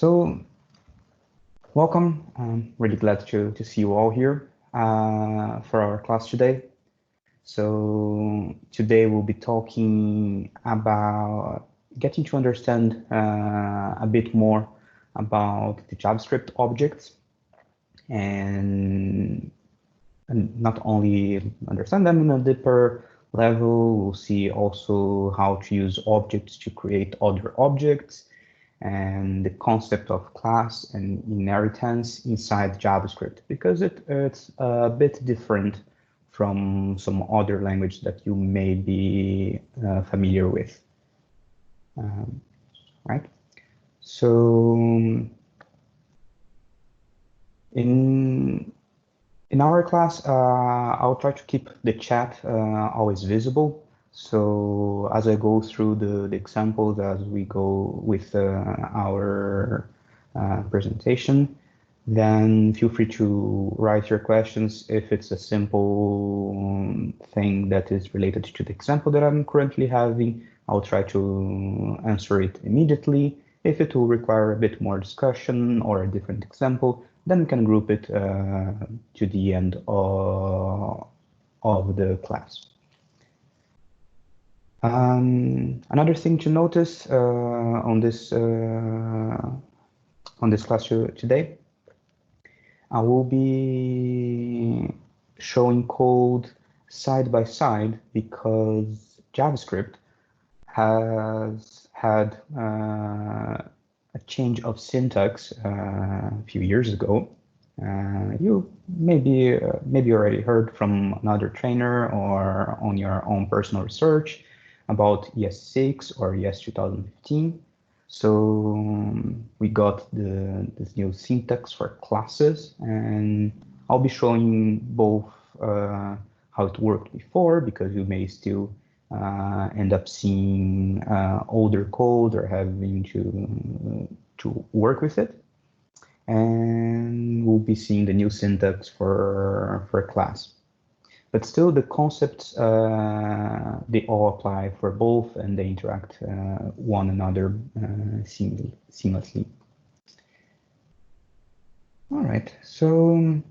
So, welcome. I'm really glad to see you all here for our class today. So today we'll be talking about getting to understand a bit more about the JavaScript objects and not only understand them in a deeper level, we'll see also how to use objects to create other objects and the concept of class and inheritance inside JavaScript, because it's a bit different from some other language that you may be familiar with, right? So in our class, I'll try to keep the chat always visible. So as I go through the examples, as we go with our presentation, then feel free to write your questions. If it's a simple thing that is related to the example that I'm currently having, I'll try to answer it immediately. If it will require a bit more discussion or a different example, then we can group it to the end of the class. Another thing to notice on this class today, I will be showing code side by side because JavaScript has had a change of syntax a few years ago. You maybe already heard from another trainer or on your own personal research about ES6 or ES 2015. So we got this new syntax for classes, and I'll be showing both how it worked before, because you may still end up seeing older code or having to work with it. And we'll be seeing the new syntax for a class. But still, the concepts, they all apply for both, and they interact one another seamlessly. All right, so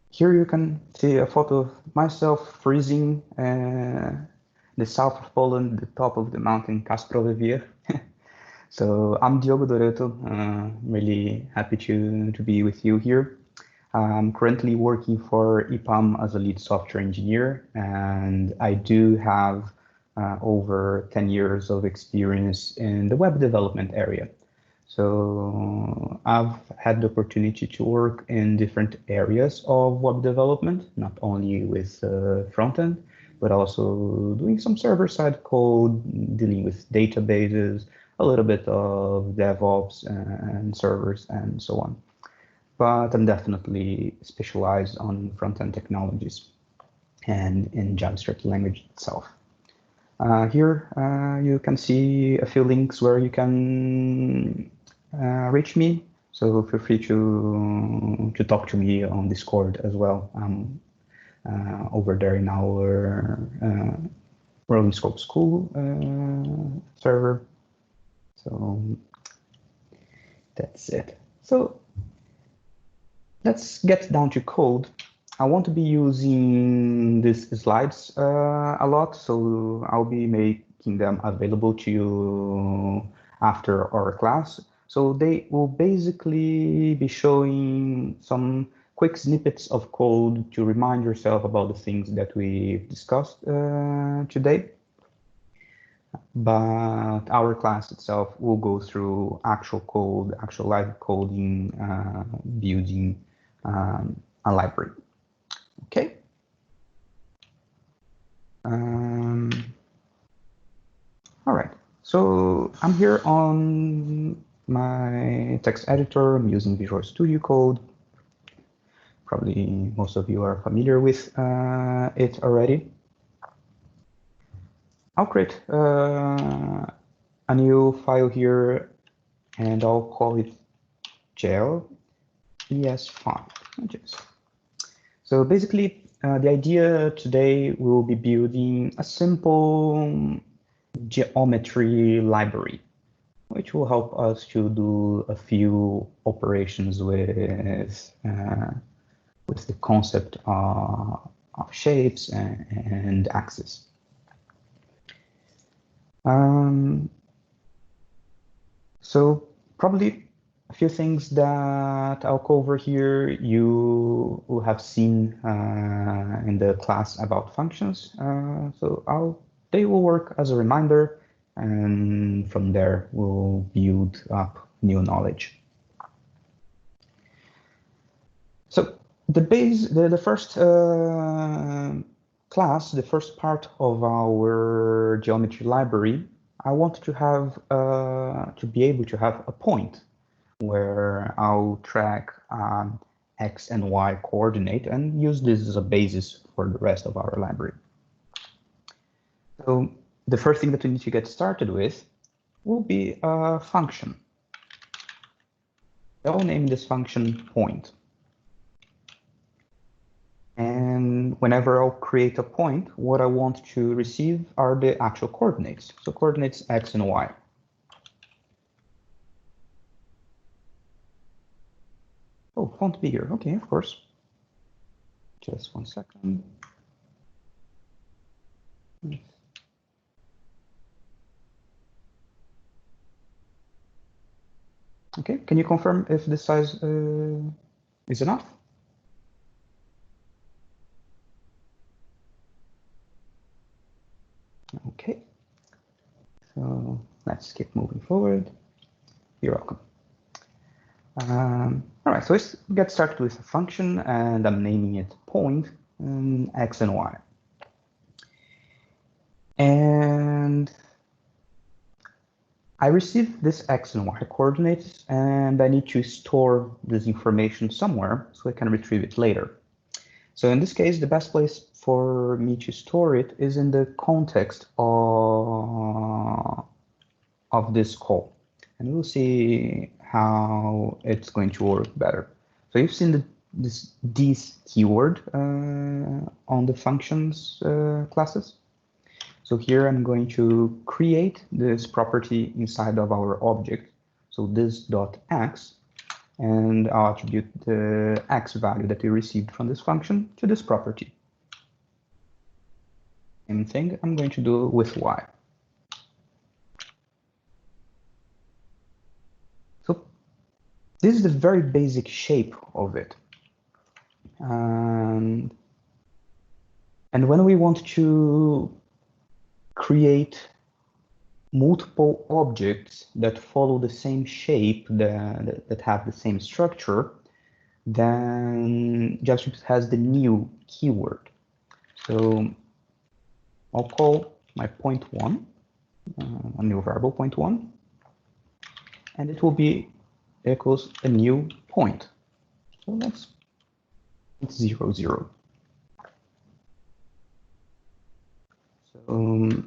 here you can see a photo of myself freezing the south of Poland, the top of the mountain Kasprowy. So I'm Diogo Doreto. Really happy to be with you here. I'm currently working for EPAM as a lead software engineer, and I do have over 10 years of experience in the web development area. So I've had the opportunity to work in different areas of web development, not only with front end, but also doing some server-side code, dealing with databases, a little bit of DevOps and servers and so on. But I'm definitely specialized on front-end technologies and in JavaScript language itself. Here you can see a few links where you can reach me. So feel free to talk to me on Discord as well. I'm over there in our Rolling Scope School server. So that's it. So let's get down to code. I want to be using these slides a lot, so I'll be making them available to you after our class. So they will basically be showing some quick snippets of code to remind yourself about the things that we've discussed today. But our class itself will go through actual code, actual live coding, building a library. Okay. All right. So I'm here on my text editor. I'm using Visual Studio Code. Probably most of you are familiar with it already. I'll create a new file here, and I'll call it gel es5. So basically, the idea today will be building a simple geometry library. which will help us to do a few operations with the concept of shapes and axes. So probably a few things that I'll cover here you will have seen in the class about functions. So they will work as a reminder, and from there we'll build up new knowledge. So the first class, the first part of our geometry library, I want to have to be able to have a point where I'll track X and Y coordinate and use this as a basis for the rest of our library. So the first thing that we need to get started with will be a function. I'll name this function point. And whenever I'll create a point, what I want to receive are the actual coordinates. So coordinates X and Y. Oh, font bigger. Okay, of course. Just 1 second. Okay, can you confirm if this size is enough? Okay, so let's keep moving forward. You're welcome. All right, so let's get started with a function, and I'm naming it point X and Y. And I receive this X and Y coordinates, and I need to store this information somewhere so I can retrieve it later. So in this case, the best place for me to store it is in the context of this call. And we'll see how it's going to work better. So you've seen this keyword on the functions classes. So here I'm going to create this property inside of our object. So this dot x, and I'll attribute the x value that we received from this function to this property. Same thing I'm going to do with y. So this is the very basic shape of it. And when we want to create multiple objects that follow the same shape, that have the same structure, then JavaScript has the new keyword. So I'll call my point1, a new variable point1, and it will be equals a new point. So it's 0, 0. So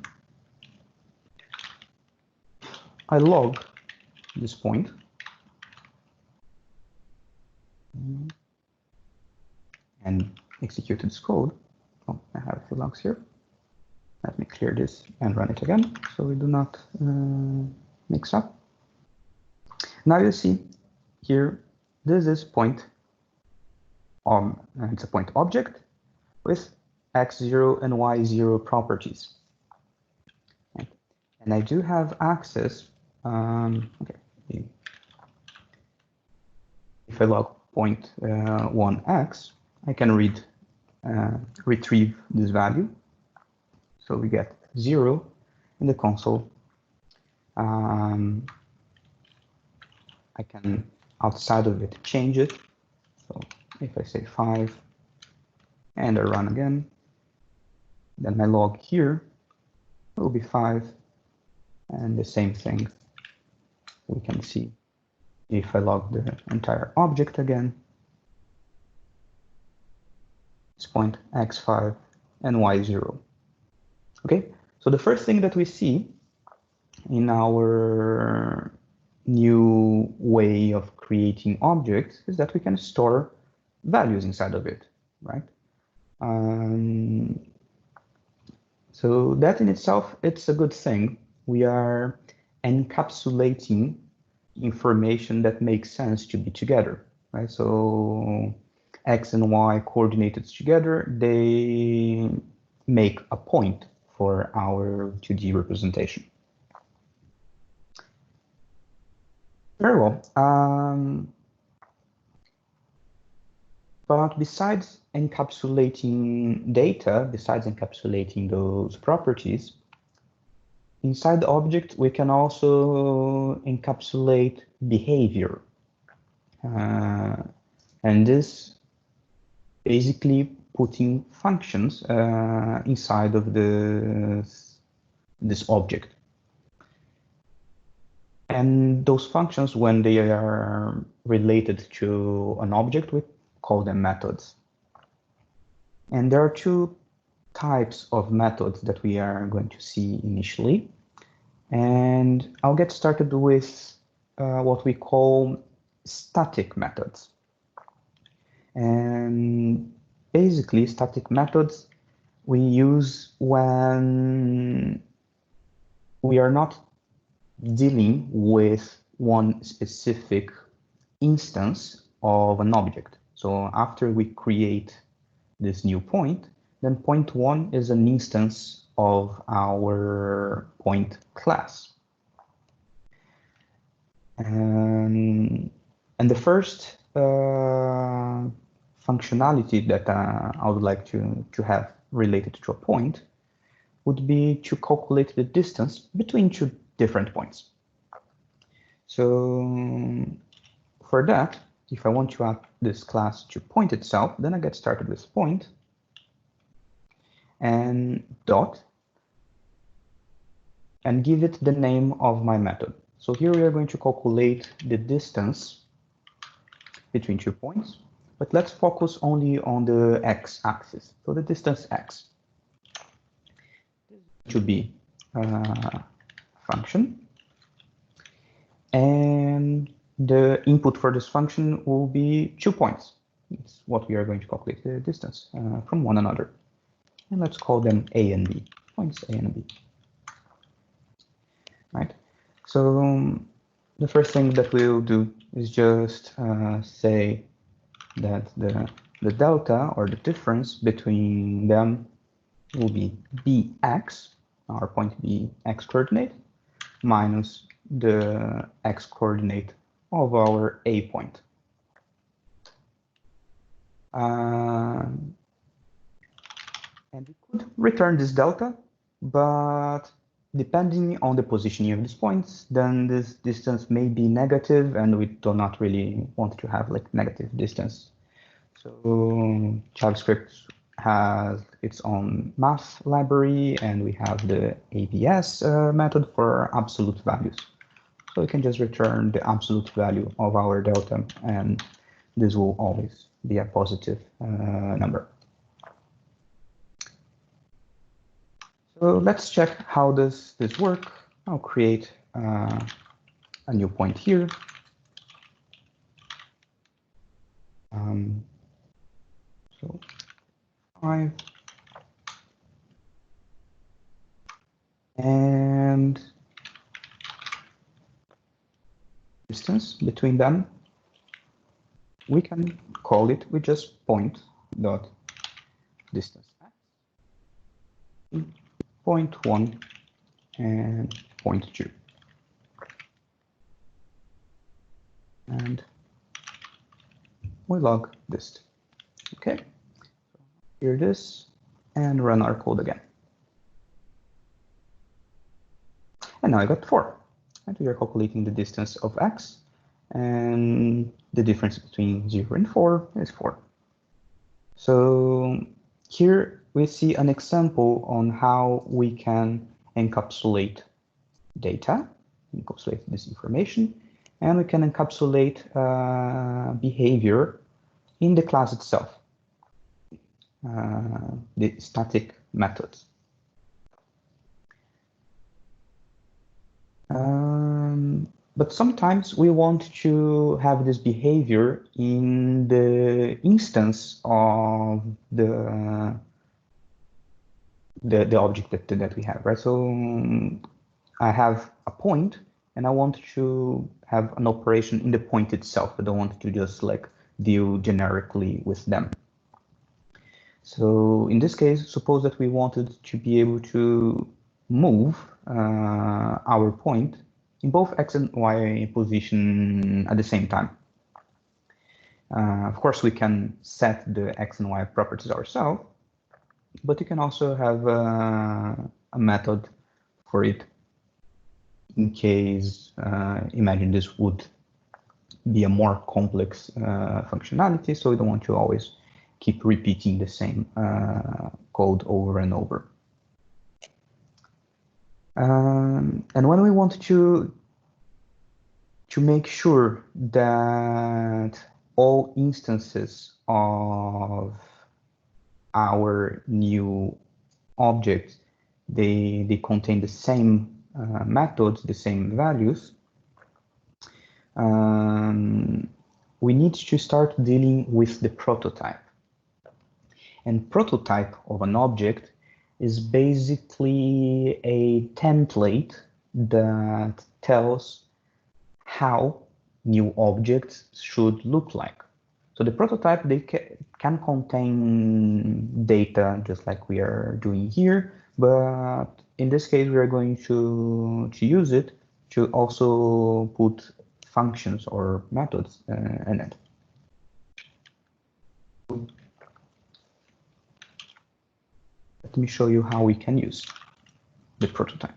I log this point, and execute this code. Oh, I have a few logs here. Let me clear this and run it again so we do not mix up. Now you see here, this is point, it's a point object with x0 and y0 properties. Okay. And I do have access, okay. If I log point 1x, I can retrieve this value. So we get 0 in the console. I can, outside of it, change it. So if I say 5 and I run again, then my log here will be 5. And the same thing we can see if I log the entire object again. It's point x5 and y0. Okay, so the first thing that we see in our new way of creating objects is that we can store values inside of it, right? So that in itself, it's a good thing. We are encapsulating information that makes sense to be together, right? So X and Y coordinated together, they make a point for our 2D representation. Very well. But besides encapsulating data, besides encapsulating those properties, inside the object, we can also encapsulate behavior. And this basically putting functions inside of this object. And those functions, when they are related to an object, we call them methods. And there are two types of methods that we are going to see initially. And I'll get started with what we call static methods. And basically, static methods we use when we are not dealing with one specific instance of an object. So after we create this new point, then point one is an instance of our point class. And the first functionality that I would like to have related to a point would be to calculate the distance between two different points. So for that, if I want to add this class to point itself, then I get started with point and dot and give it the name of my method. So here we are going to calculate the distance between 2 points, but let's focus only on the x-axis. So the distance x should be function, and the input for this function will be 2 points. It's what we are going to calculate the distance from one another. And let's call them A and B, points A and B. Right. So the first thing that we'll do is just say that the delta, or the difference between them, will be bx, our point B x coordinate, minus the x coordinate of our A point. And we could return this delta, but depending on the positioning of these points, then this distance may be negative, and we do not really want to have like negative distance. So JavaScript has its own math library, and we have the ABS method for absolute values. So we can just return the absolute value of our delta, and this will always be a positive number. So let's check how does this work. I'll create a new point here. So 5. And distance between them, we can call it with just point dot distance x, point 1 and point 2. And we log this. Okay, here it is, and run our code again. And now I got 4. And we are calculating the distance of x, and the difference between 0 and 4 is 4. So here we see an example on how we can encapsulate data, encapsulate this information, and we can encapsulate behavior in the class itself, the static methods. But sometimes we want to have this behavior in the instance of the object that we have, right? So I have a point, and I want to have an operation in the point itself. I don't want to just like deal generically with them. So in this case, suppose that we wanted to be able to move our point in both x and y position at the same time. Of course, we can set the x and y properties ourselves, but you can also have a method for it in case, imagine this would be a more complex functionality, so we don't want to always keep repeating the same code over and over. And when we want to make sure that all instances of our new object, they contain the same methods, the same values, we need to start dealing with the prototype. And prototype of an object is basically a template that tells how new objects should look like. So the prototype, they can contain data just like we are doing here, but in this case we are going to use it to also put functions or methods in it. Let me show you how we can use the prototype.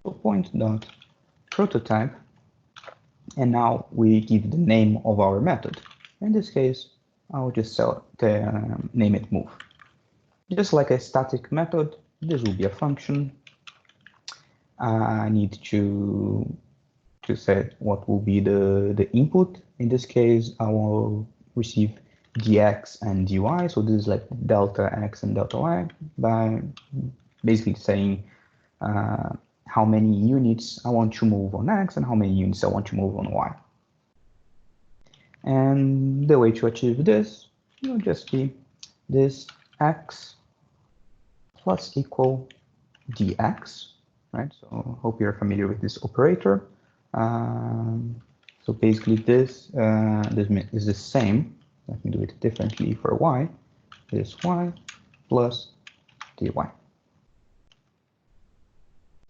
So point.prototype, and now we give the name of our method. In this case, I'll just name it move. Just like a static method, this will be a function. I need to set what will be the input. In this case, I will receive dx and dy. So this is like delta x and delta y, by basically saying how many units I want to move on x and how many units I want to move on y. And the way to achieve this will just be this x plus equal dx, right? So hope you're familiar with this operator. So basically this is the same. Let me do it differently for y. This y plus dy.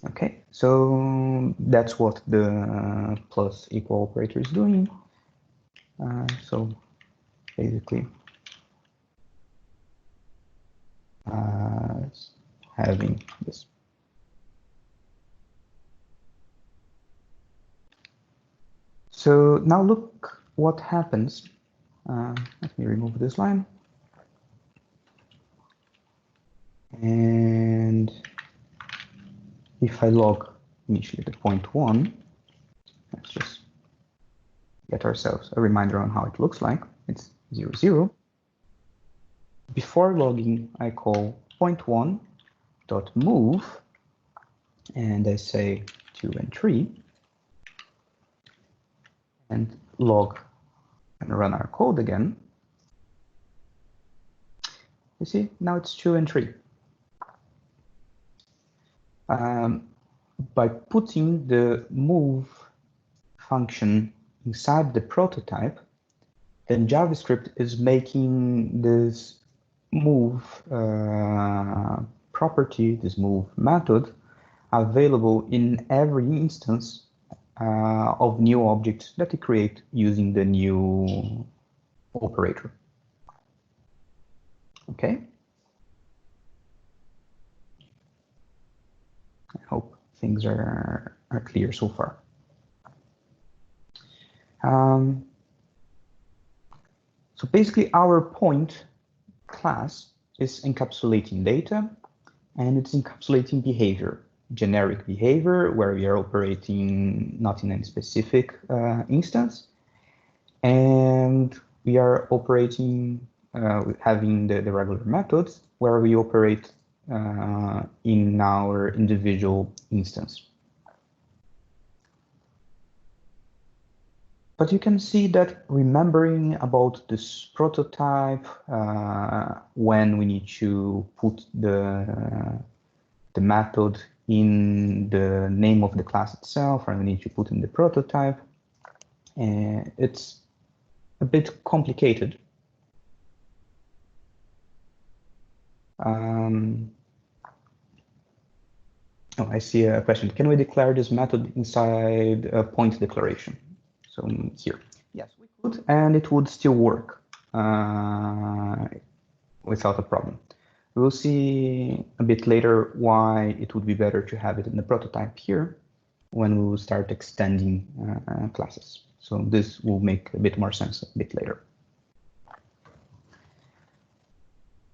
Okay, so that's what the plus equal operator is doing. So basically having this. So now look what happens. Let me remove this line. And if I log initially the point 1, let's just get ourselves a reminder on how it looks like. It's 0, 0. Before logging, I call point1 dot move, and I say 2 and 3, and log and run our code again. You see, now it's 2 and 3. By putting the move function inside the prototype, then JavaScript is making this move property, this move method, available in every instance of new objects that you create using the new operator. Okay. I hope things are clear so far. So basically our point class is encapsulating data, and it's encapsulating behavior, generic behavior where we are operating not in any specific instance, and we are operating having the regular methods where we operate in our individual instance. But you can see that remembering about this prototype when we need to put the method in the name of the class itself, or I need to put in the prototype. And it's a bit complicated. Oh, I see a question. Can we declare this method inside a point declaration? So here, yes, we could, and it would still work without a problem. We'll see a bit later why it would be better to have it in the prototype here when we will start extending classes. So this will make a bit more sense a bit later.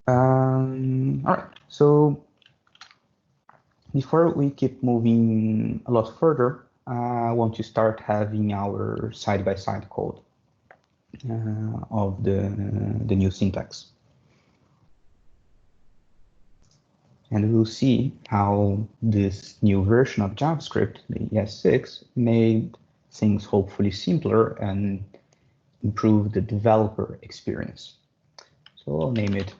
All right, so before we keep moving a lot further, I want to start having our side-by-side code of the new syntax. And we'll see how this new version of JavaScript, the ES6, made things hopefully simpler and improve the developer experience. So I'll name it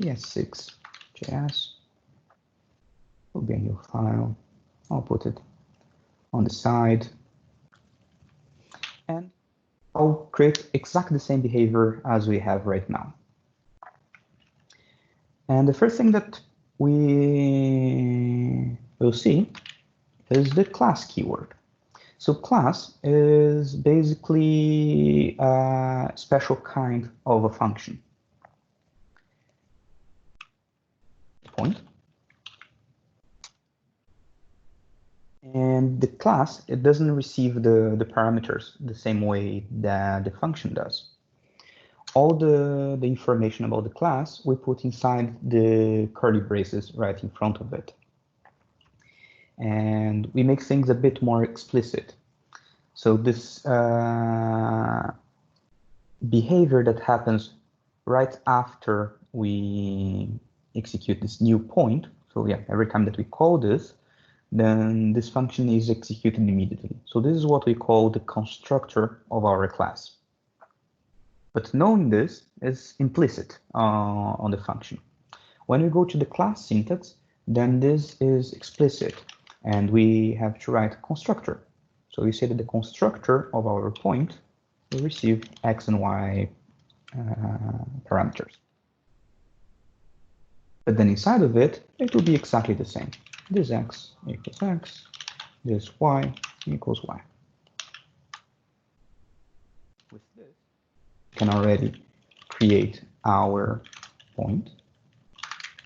ES6.js. Will be a new file. I'll put it on the side. And I'll create exactly the same behavior as we have right now. And the first thing that we will see is the class keyword. So class is basically a special kind of a function. Point. And the class, it doesn't receive the parameters the same way that the function does. All the information about the class we put inside the curly braces right in front of it. And we make things a bit more explicit. So this behavior that happens right after we execute this new point. So yeah, every time that we call this, then this function is executed immediately. So this is what we call the constructor of our class. But knowing this is implicit on the function. When we go to the class syntax, then this is explicit, and we have to write constructor. So we say that the constructor of our point will receive x and y parameters. But then inside of it, it will be exactly the same. This x equals x, this y equals y. With this, we can already create our point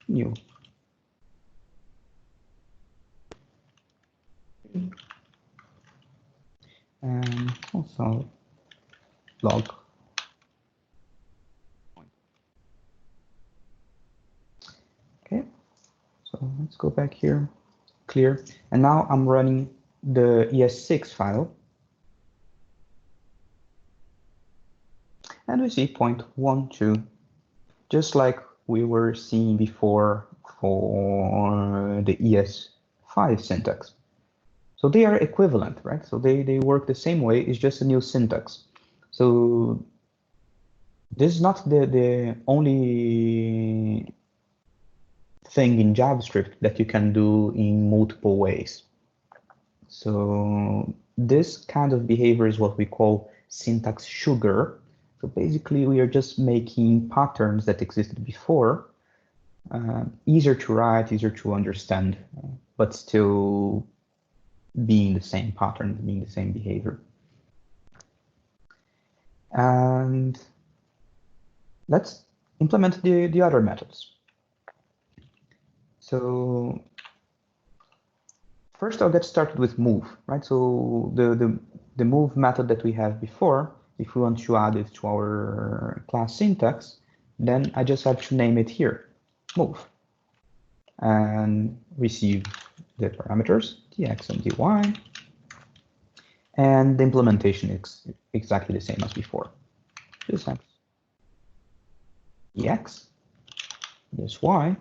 new. And also log point. Okay, so let's go back here, clear. And now I'm running the ES6 file. And we see 0.12, just like we were seeing before for the ES5 syntax. So they are equivalent, right? So they work the same way, it's just a new syntax. So this is not the only thing in JavaScript that you can do in multiple ways. So this kind of behavior is what we call syntax sugar. So basically, we are just making patterns that existed before easier to write, easier to understand, but still being the same pattern, being the same behavior. And let's implement the other methods. So first, I'll get started with move, right? So the move method that we have before, if we want to add it to our class syntax, then I just have to name it here, move, and receive the parameters, dx and dy, and the implementation is exactly the same as before. This x, dx, this y,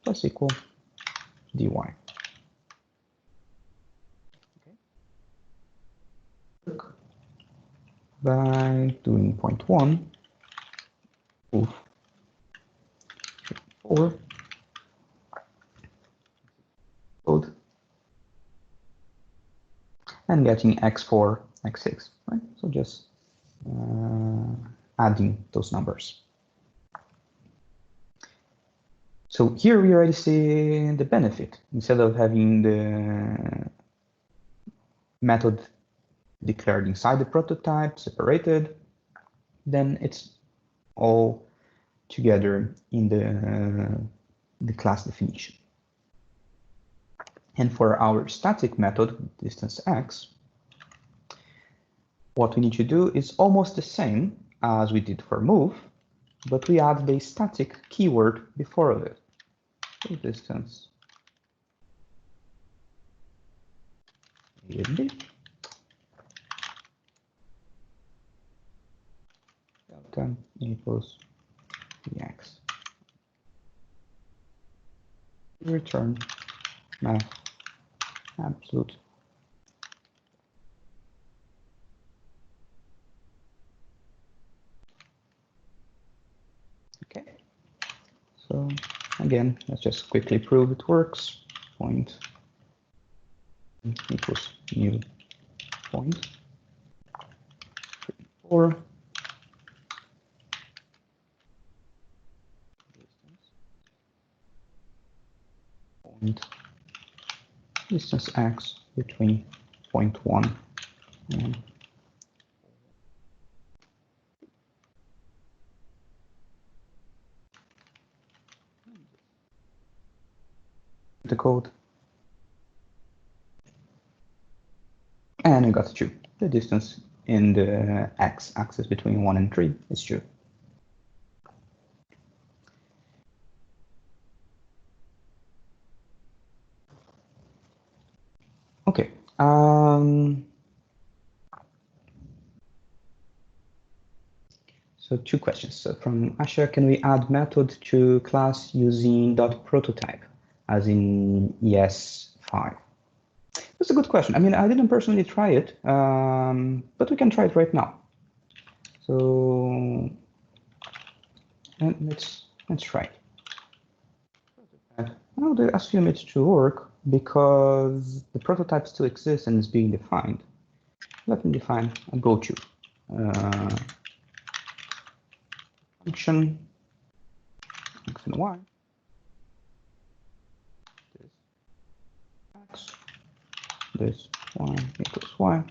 plus equal dy. By doing 0.1, move 4, code and getting x4, x6, right? So just adding those numbers. So here we already see the benefit. Instead of having the method declared inside the prototype, separated, then it's all together in the class definition. And for our static method, distance x, what we need to do is almost the same as we did for move, but we add the static keyword before of it. So distance delta equals dx. Return math absolute. Okay, so again, let's just quickly prove it works. Point equals new point 4. Point distance x between point 1 and the code. And I got 2. The distance in the x-axis between 1 and 3 is 2. Okay. So 2 questions. So from Asha, can we add method to class using .prototype, as in ES5? That's a good question. I mean, I didn't personally try it, but we can try it right now. So let's try it. I would assume it to work because the prototype still exists and is being defined. Let me define a go-to function x and y. This x, this y equals y,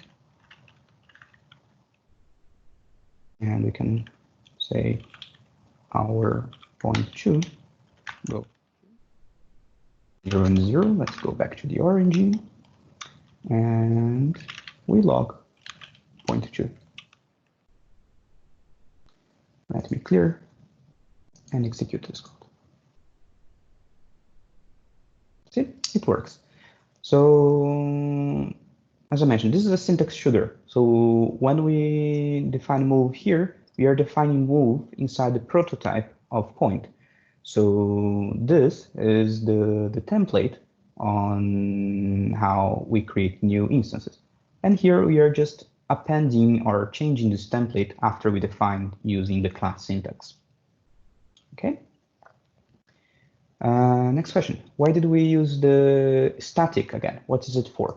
and we can say our point 2 go 0 and 0. Let's go back to the origin, and we log point 2. Let me clear and execute this code. See, it works. So as I mentioned, this is a syntax shooter. So when we define move here, we are defining move inside the prototype of point. So this is the template on how we create new instances. And here we are just appending or changing this template after we define using the class syntax. Okay. Next question. Why did we use the static again? What is it for?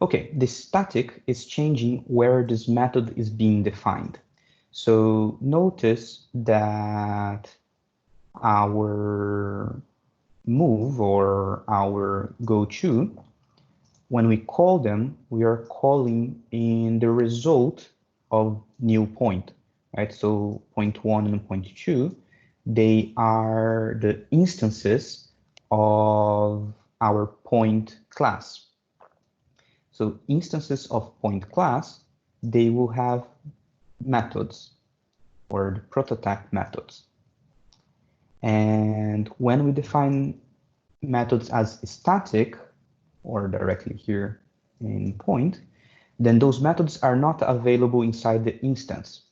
Okay, the static is changing where this method is being defined. So notice that our move or our go-to, when we call them, we are calling in the result of new point, right? So point 1 and point 2, they are the instances of our point class. So instances of point class, they will have methods or the prototype methods. And when we define methods as static or directly here in point, then those methods are not available inside the instance.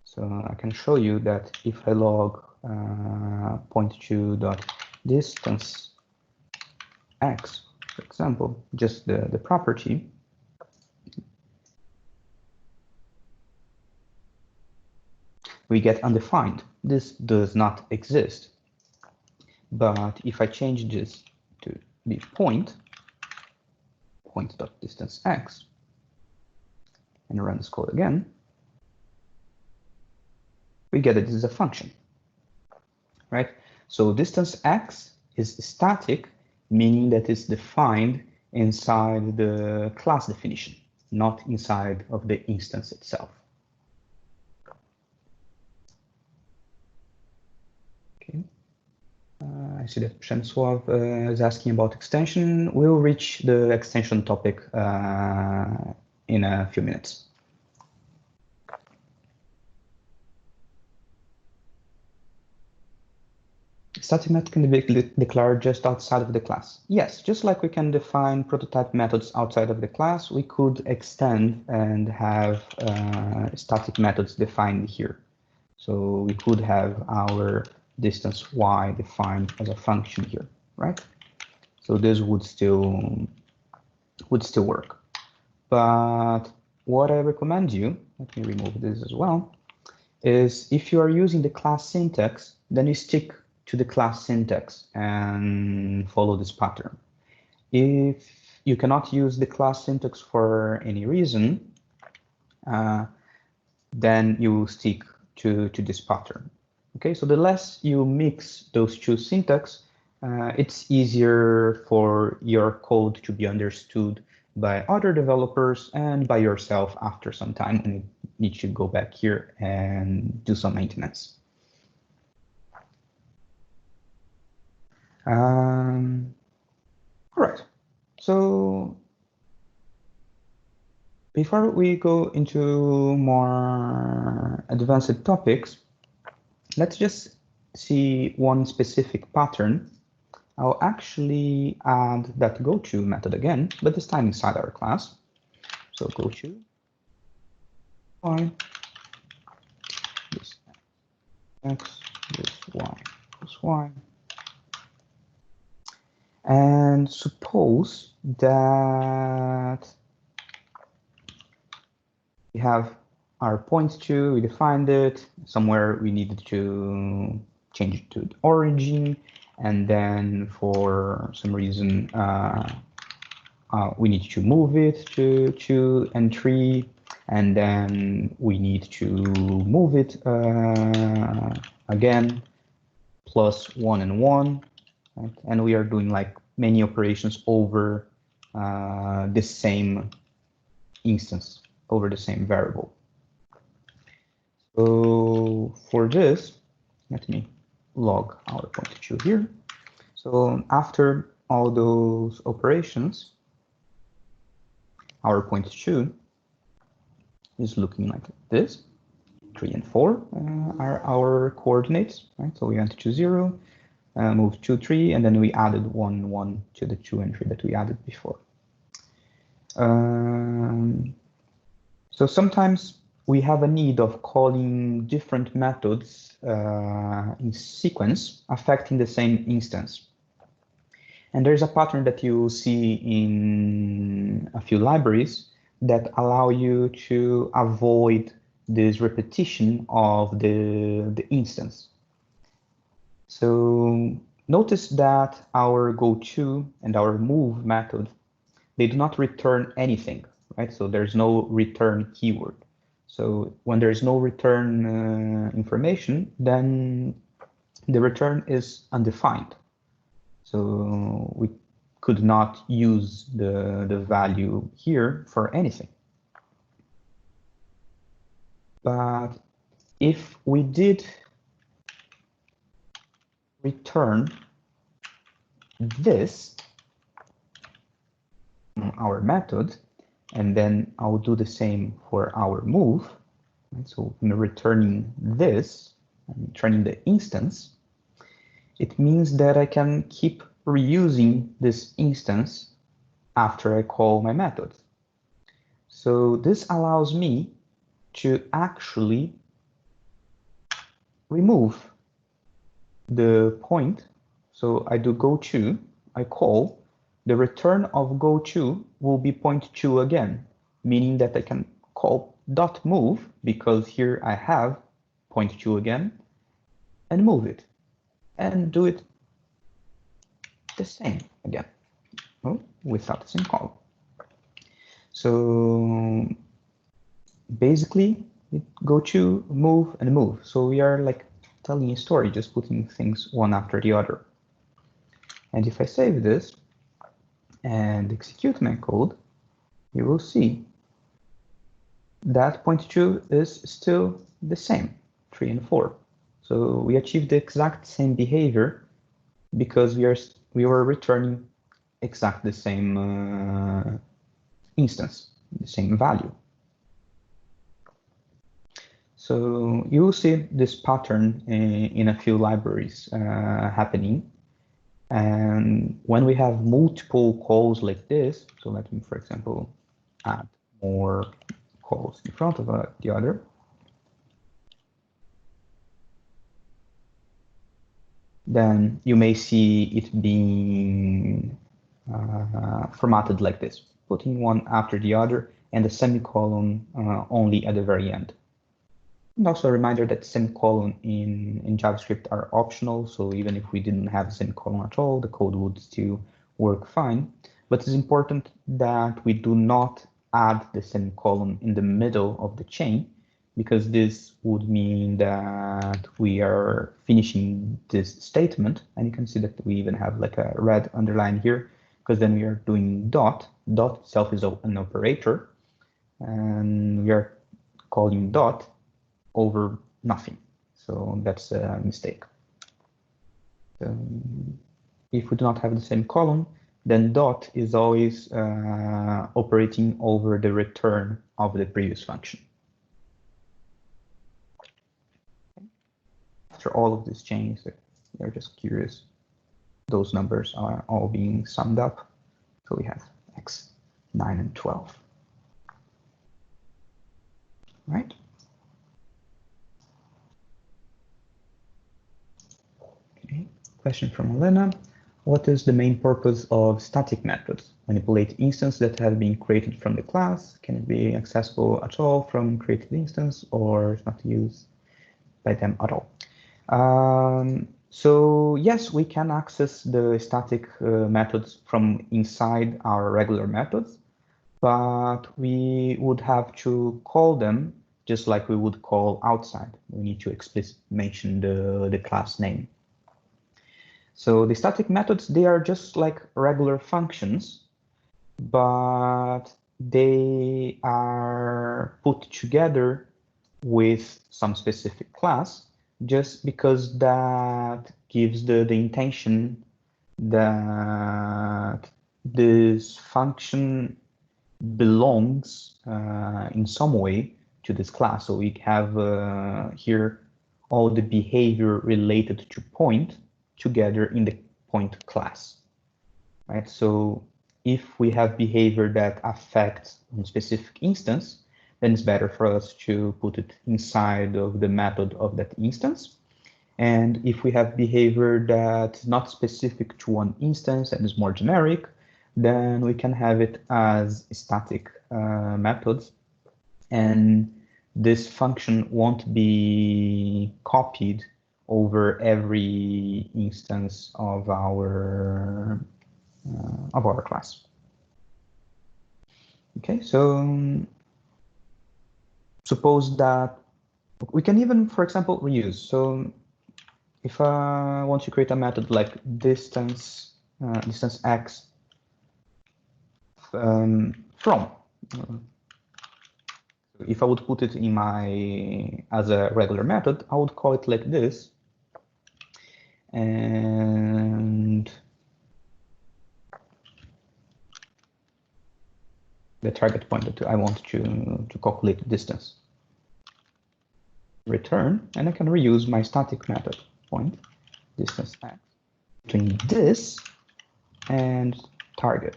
So I can show you that if I log point2.distance x, for example, just the property, we get undefined. This does not exist. But if I change this to be point, point.distanceX and run this code again, we get that this is a function, right? So distance x is static, meaning that it's defined inside the class definition, not inside of the instance itself. Okay. I see that Przemysław is asking about extension. We'll reach the extension topic in a few minutes. Static method can be declared just outside of the class. Yes, just like we can define prototype methods outside of the class, we could extend and have static methods defined here. So we could have our distance y defined as a function here, right? So this would still work. But what I recommend you, let me remove this as well, is if you are using the class syntax, then you stick to the class syntax and follow this pattern. If you cannot use the class syntax for any reason, then you stick to this pattern. Okay, so the less you mix those two syntax, it's easier for your code to be understood by other developers and by yourself after some time when you need to go back here and do some maintenance. All right, so before we go into more advanced topics, let's just see one specific pattern. I'll actually add that goTo method again, but this time inside our class. So goTo y, this x, this y plus y. And suppose that we have our point2, we defined it, somewhere we needed to change it to the origin, and then for some reason we need to move it to 2 and 3, and then we need to move it again, plus 1 and 1. Right? And we are doing like many operations over the same instance, over the same variable. So for this, let me log our point2 here. So after all those operations, our point2 is looking like this. 3 and 4 are our coordinates, right? So we went to 0. Moved 2, 3, and then we added 1, 1 to the 2 and 3 that we added before. So sometimes we have a need of calling different methods in sequence affecting the same instance. And there's a pattern that you see in a few libraries that allow you to avoid this repetition of the instance. So notice that our goTo and our move method, they do not return anything, right? So there's no return keyword. So when there's no return information, then the return is undefined. So we could not use the value here for anything. But if we did return this, our method, and then I'll do the same for our move. So I'm returning this, I'm returning the instance. It means that I can keep reusing this instance after I call my method. So this allows me to actually remove the point. So I do goTo, I call, the return of goTo will be point2 again, meaning that I can call .move, because here I have point2 again, and move it, and do it the same again, without the same call. So basically, we go to move and move. So we are like telling a story, just putting things one after the other. And if I save this and execute my code, you will see that point 2 is still the same, 3 and 4. So we achieved the exact same behavior because we were returning exactly the same instance, the same value. So you will see this pattern in a few libraries happening. And when we have multiple calls like this, so let me, for example, add more calls in front of the other. Then you may see it being formatted like this, putting one after the other and a semicolon only at the very end. And also a reminder that semicolon in JavaScript are optional, so even if we didn't have a semicolon at all, the code would still work fine. But it's important that we do not add the semicolon in the middle of the chain, because this would mean that we are finishing this statement. And you can see that we even have like a red underline here, because then we are doing dot. Dot itself is an operator, and we are calling dot over nothing. So that's a mistake. If we do not have the same column, then dot is always operating over the return of the previous function. After all of these changes, you're just curious, those numbers are all being summed up. So we have x, 9, and 12. Right? Okay. Question from Elena. What is the main purpose of static methods? Manipulate instances that have been created from the class. Can it be accessible at all from created instance, or not used by them at all? So yes, we can access the static methods from inside our regular methods, but we would have to call them just like we would call outside. We need to explicitly mention the class name. So the static methods, they are just like regular functions, but they are put together with some specific class just because that gives the intention that this function belongs in some way to this class. So we have here all the behavior related to point together in the point class, right? So if we have behavior that affects a specific instance, then it's better for us to put it inside of the method of that instance. And if we have behavior that's not specific to one instance and is more generic, then we can have it as static methods. And this function won't be copied over every instance of our class. Okay, so suppose that we can even, for example, reuse. So if I want to create a method like distance x from, if I would put it in as a regular method, I would call it like this. And the target point that I want to calculate the distance. Return, and I can reuse my static method point, distance x, between this and target.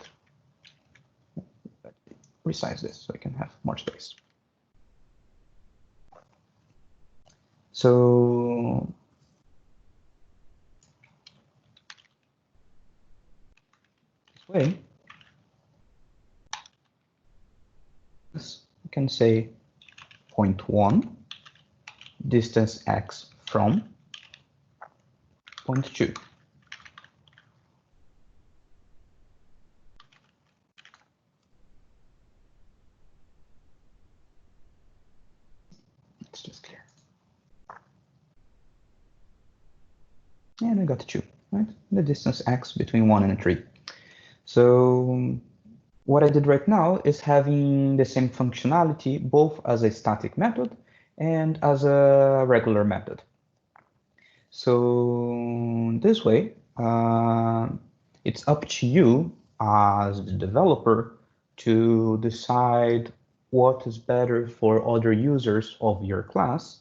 Resize this so I can have more space. So this way, you can say point 1, distance x from point 2. and I got 2, right? The distance x between 1 and 3. So what I did right now is having the same functionality both as a static method and as a regular method. So this way, it's up to you as the developer to decide what is better for other users of your class.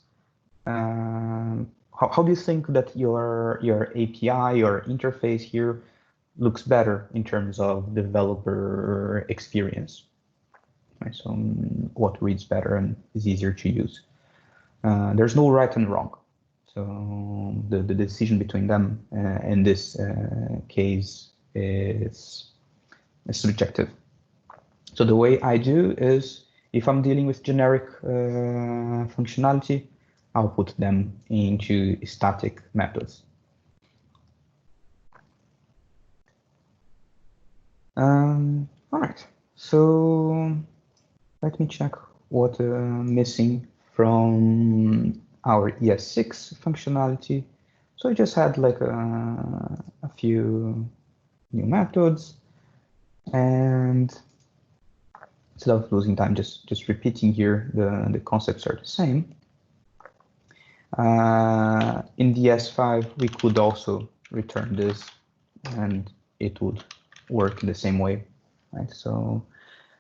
How do you think that your API, your interface here looks better in terms of developer experience? Right, so what reads better and is easier to use? There's no right and wrong. So the decision between them in this case is subjective. So the way I do is, if I'm dealing with generic functionality, I'll put them into static methods. All right, so let me check what missing from our ES6 functionality. So I just had like a few new methods, and instead of losing time just repeating here, the concepts are the same. In the S5, we could also return this, and it would work the same way, right? So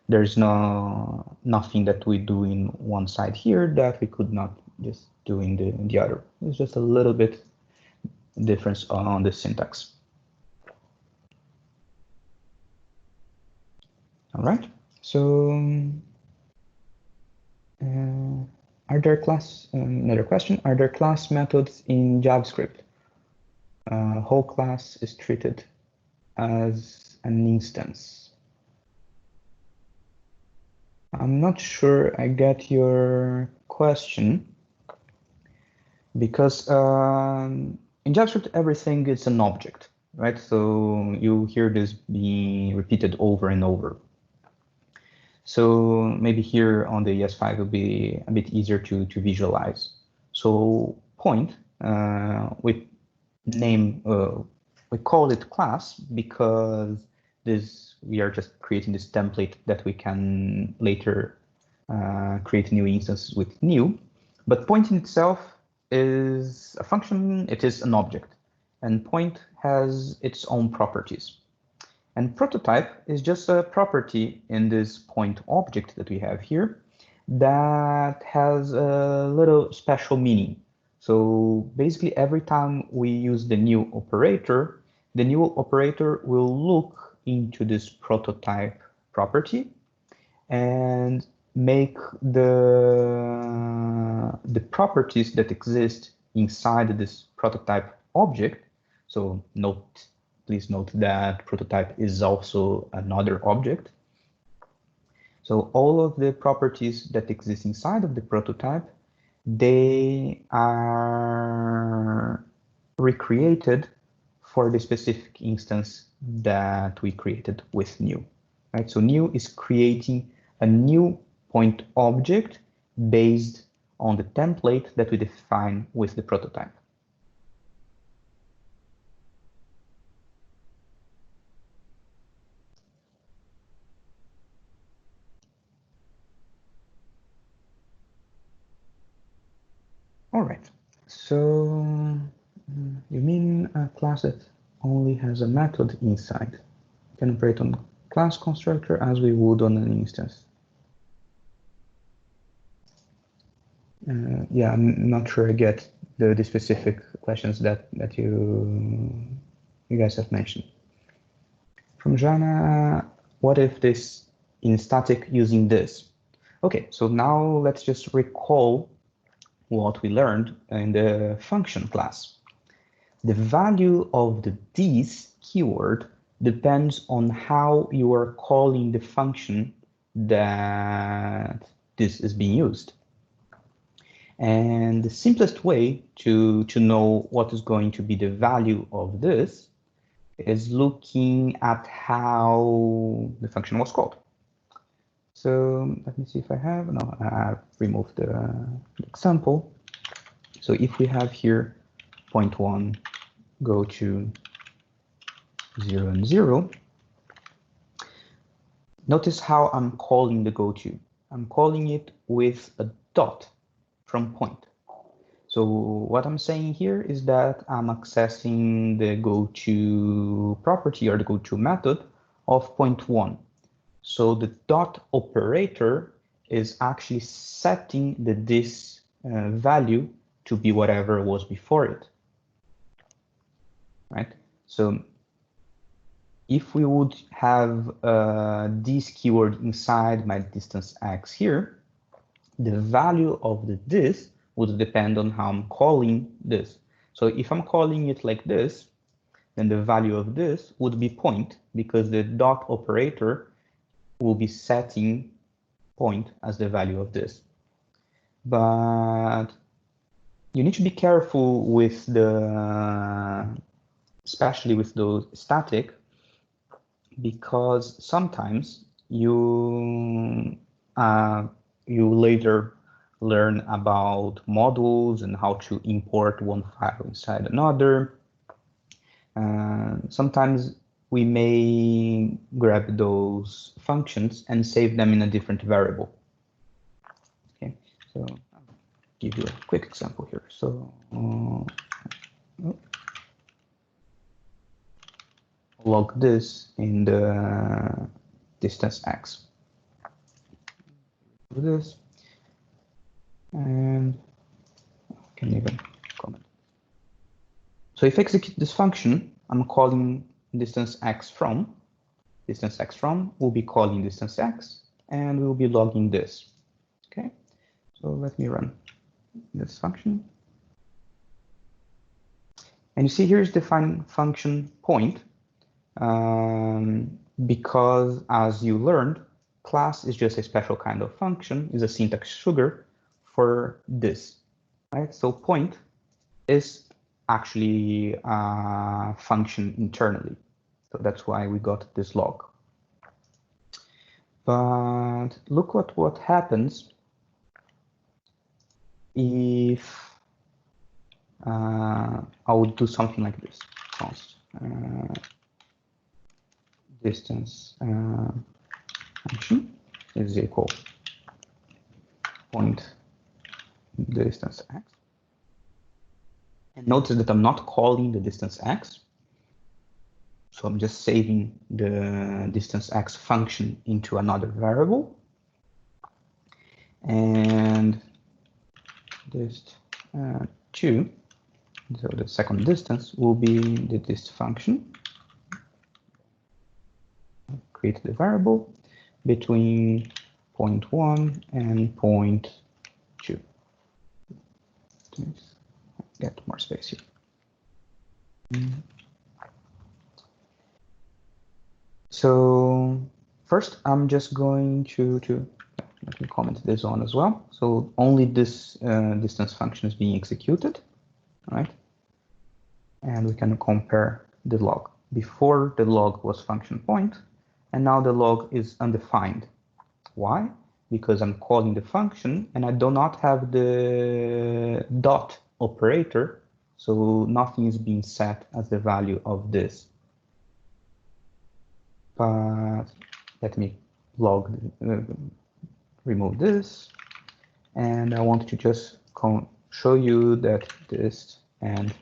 there's nothing that we do in one side here that we could not just do in the other. It's just a little bit difference on the syntax. All right, so are there another question, are there class methods in JavaScript? Whole class is treated as an instance. I'm not sure I get your question, because in JavaScript, everything is an object, right? So you hear this being repeated over and over. So maybe here on the ES5 it will be a bit easier to visualize. So point, we call it class because we are just creating this template that we can later create new instances with new. But point in itself is a function, it is an object, and point has its own properties. And prototype is just a property in this point object that we have here that has a little special meaning. So basically, every time we use the new operator will look into this prototype property and make the properties that exist inside this prototype object. So please note that prototype is also another object. So all of the properties that exist inside of the prototype, they are recreated for the specific instance that we created with new, right? So new is creating a new point object based on the template that we define with the prototype. All right, so you mean a class that only has a method inside can operate on class constructor as we would on an instance? Yeah, I'm not sure I get the specific questions that you guys have mentioned. From Jana, what if this in static using this? Okay, so now let's just recall what we learned in the function class. The value of the this keyword depends on how you are calling the function that this is being used. And the simplest way to know what is going to be the value of this is looking at how the function was called. So let me see if I have, no, I've removed the example. So if we have here point 1, go to 0 and 0, notice how I'm calling the go to. I'm calling it with a dot from point. So what I'm saying here is that I'm accessing the go to property or the go to method of point 1. So the dot operator is actually setting the this value to be whatever was before it, right? So if we would have this keyword inside my distance x here, the value of the this would depend on how I'm calling this. So if I'm calling it like this, then the value of this would be point, because the dot operator will be setting point as the value of this. But you need to be careful with the, especially with those static, because sometimes you later learn about models and how to import one file inside another. Sometimes we may grab those functions and save them in a different variable. Okay, so I'll give you a quick example here. So log this in the distance x. Do this, and I can even comment. So if I execute this function, I'm calling distance x from. Distance x from will be calling distance x, and we'll be logging this. Okay, so let me run this function. And you see here's the function point, because as you learned, class is just a special kind of function, is a syntax sugar for this, right? So point is actually a function internally. So that's why we got this log. But look what happens if I would do something like this. Const distance function is equal point distance x. And notice that I'm not calling the distance x. So I'm just saving the distance x function into another variable. And this 2, so the second distance will be the dist function. Create the variable between 0.1 and 0.2. Let's get more space here. So first, I'm just going to let me comment this on as well. So only this distance function is being executed, right? And we can compare the log. Before the log was function point, and now the log is undefined. Why? Because I'm calling the function and I do not have the dot operator, so nothing is being set as the value of this. But let me remove this, and I want to just show you that this and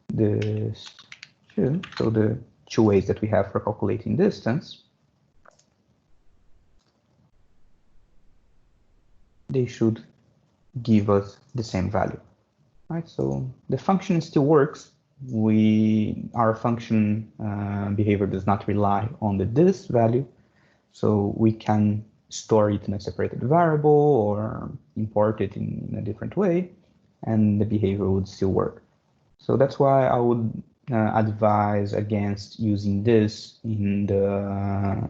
this two, so the two ways that we have for calculating distance, they should give us the same value, right? So the function still works. Our function behavior does not rely on the this value, so we can store it in a separated variable or import it in a different way, and the behavior would still work. So that's why I would advise against using this in the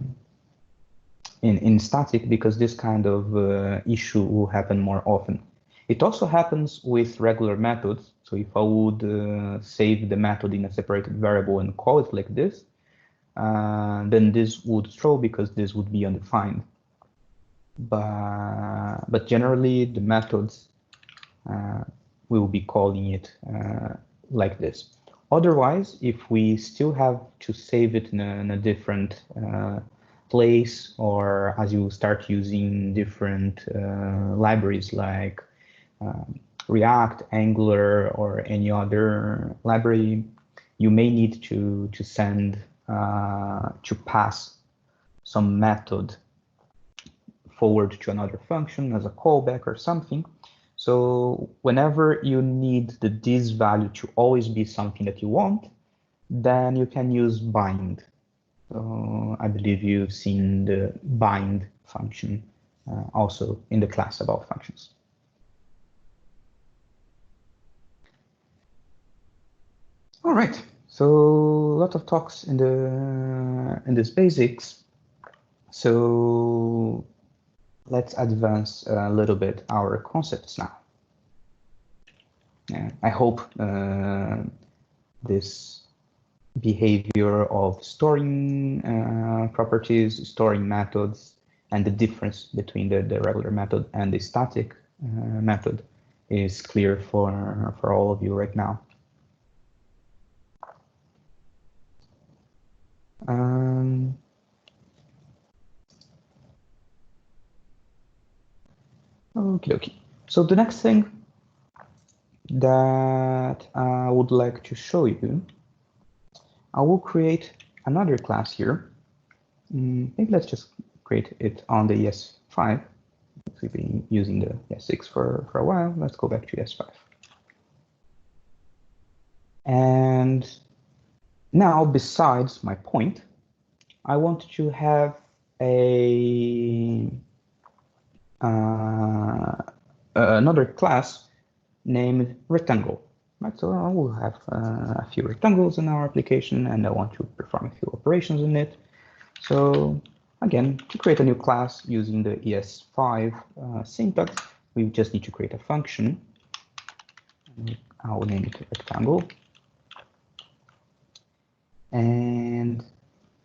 in static, because this kind of issue will happen more often. It also happens with regular methods. So if I would save the method in a separated variable and call it like this, then this would throw because this would be undefined. But generally, the methods will be calling it like this. Otherwise, if we still have to save it in a different place, or as you start using different libraries like React, Angular, or any other library, you may need to send to pass some method forward to another function as a callback or something. So whenever you need this value to always be something that you want, then you can use bind. So I believe you've seen the bind function also in the class about functions. All right, so a lot of talks in this basics. So let's advance a little bit our concepts now. I hope this behavior of storing properties, storing methods, and the difference between the regular method and the static method is clear for all of you right now. Okay. So the next thing that I would like to show you, I will create another class here. Maybe let's just create it on the ES5. We've been using the ES6 for a while. Let's go back to ES5. And now, besides my point, I want to have another class named rectangle. Right, so I will have a few rectangles in our application, and I want to perform a few operations in it. So again, to create a new class using the ES5 syntax, we just need to create a function. I will name it rectangle. And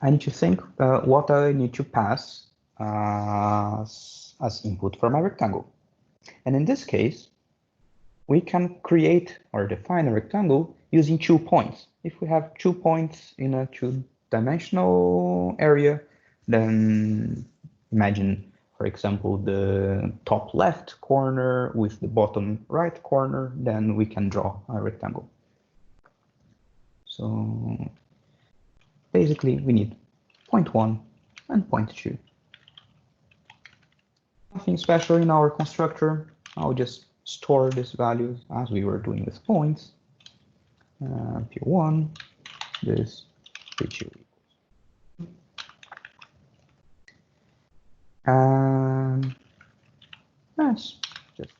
I need to think what I need to pass as input for my rectangle. And in this case, we can create or define a rectangle using 2 points. If we have 2 points in a 2-dimensional area, then imagine, for example, the top left corner with the bottom right corner, then we can draw a rectangle. So basically, we need point 1 and point 2. Nothing special in our constructor. I'll just store these values as we were doing with points. P1, this P2 equals. Let's just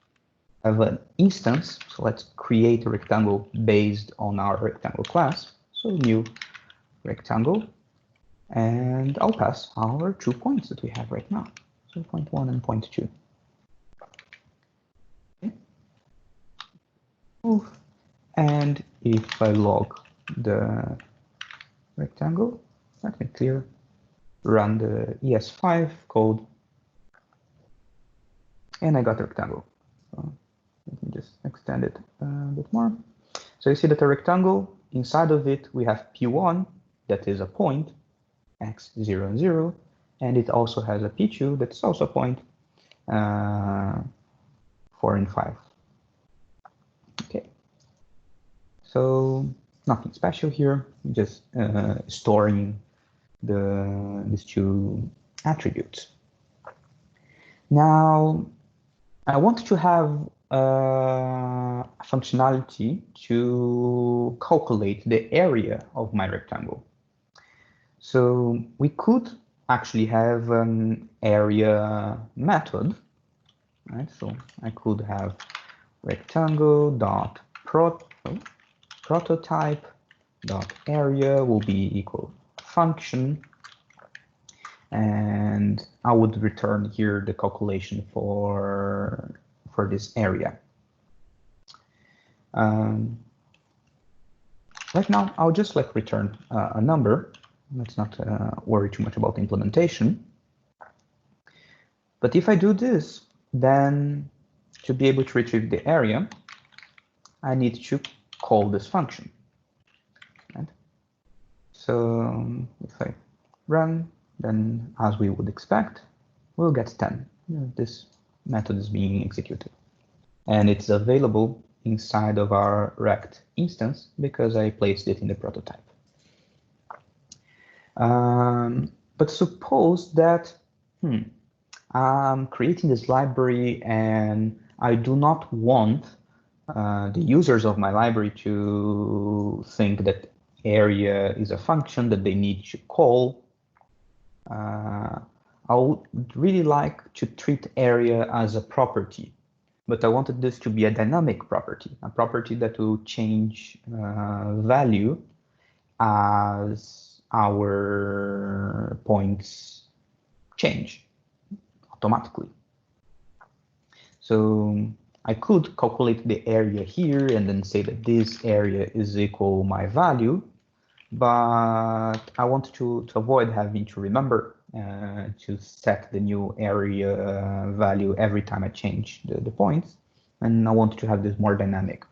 have an instance. So let's create a rectangle based on our rectangle class. So new rectangle, and I'll pass our 2 points that we have right now. So point 1 and point 2. And if I log the rectangle, let me run the ES5 code, and I got the rectangle. So let me just extend it a bit more. So you see that the rectangle, inside of it, we have P1, that is a point, x, 0, and 0, and it also has a P2, that's also a point, 4 and 5. Okay. So nothing special here, just storing these 2 attributes. Now, I want to have a functionality to calculate the area of my rectangle. So we could actually have an area method, right? So I could have rectangle.prototype.area will be equal function, and I would return here the calculation for this area. Right now, I'll just return a number. Let's not worry too much about the implementation. But if I do this, then to be able to retrieve the area, I need to call this function. So if I run, then as we would expect, we'll get 10. This method is being executed. And it's available inside of our rect instance because I placed it in the prototype. But suppose that I'm creating this library and I do not want the users of my library to think that area is a function that they need to call. I would really like to treat area as a property, but I wanted this to be a dynamic property, a property that will change value as our points change automatically. So I could calculate the area here and then say that this area is equal my value, but I want to avoid having to remember to set the new area value every time I change the points, and I want to have this more dynamic.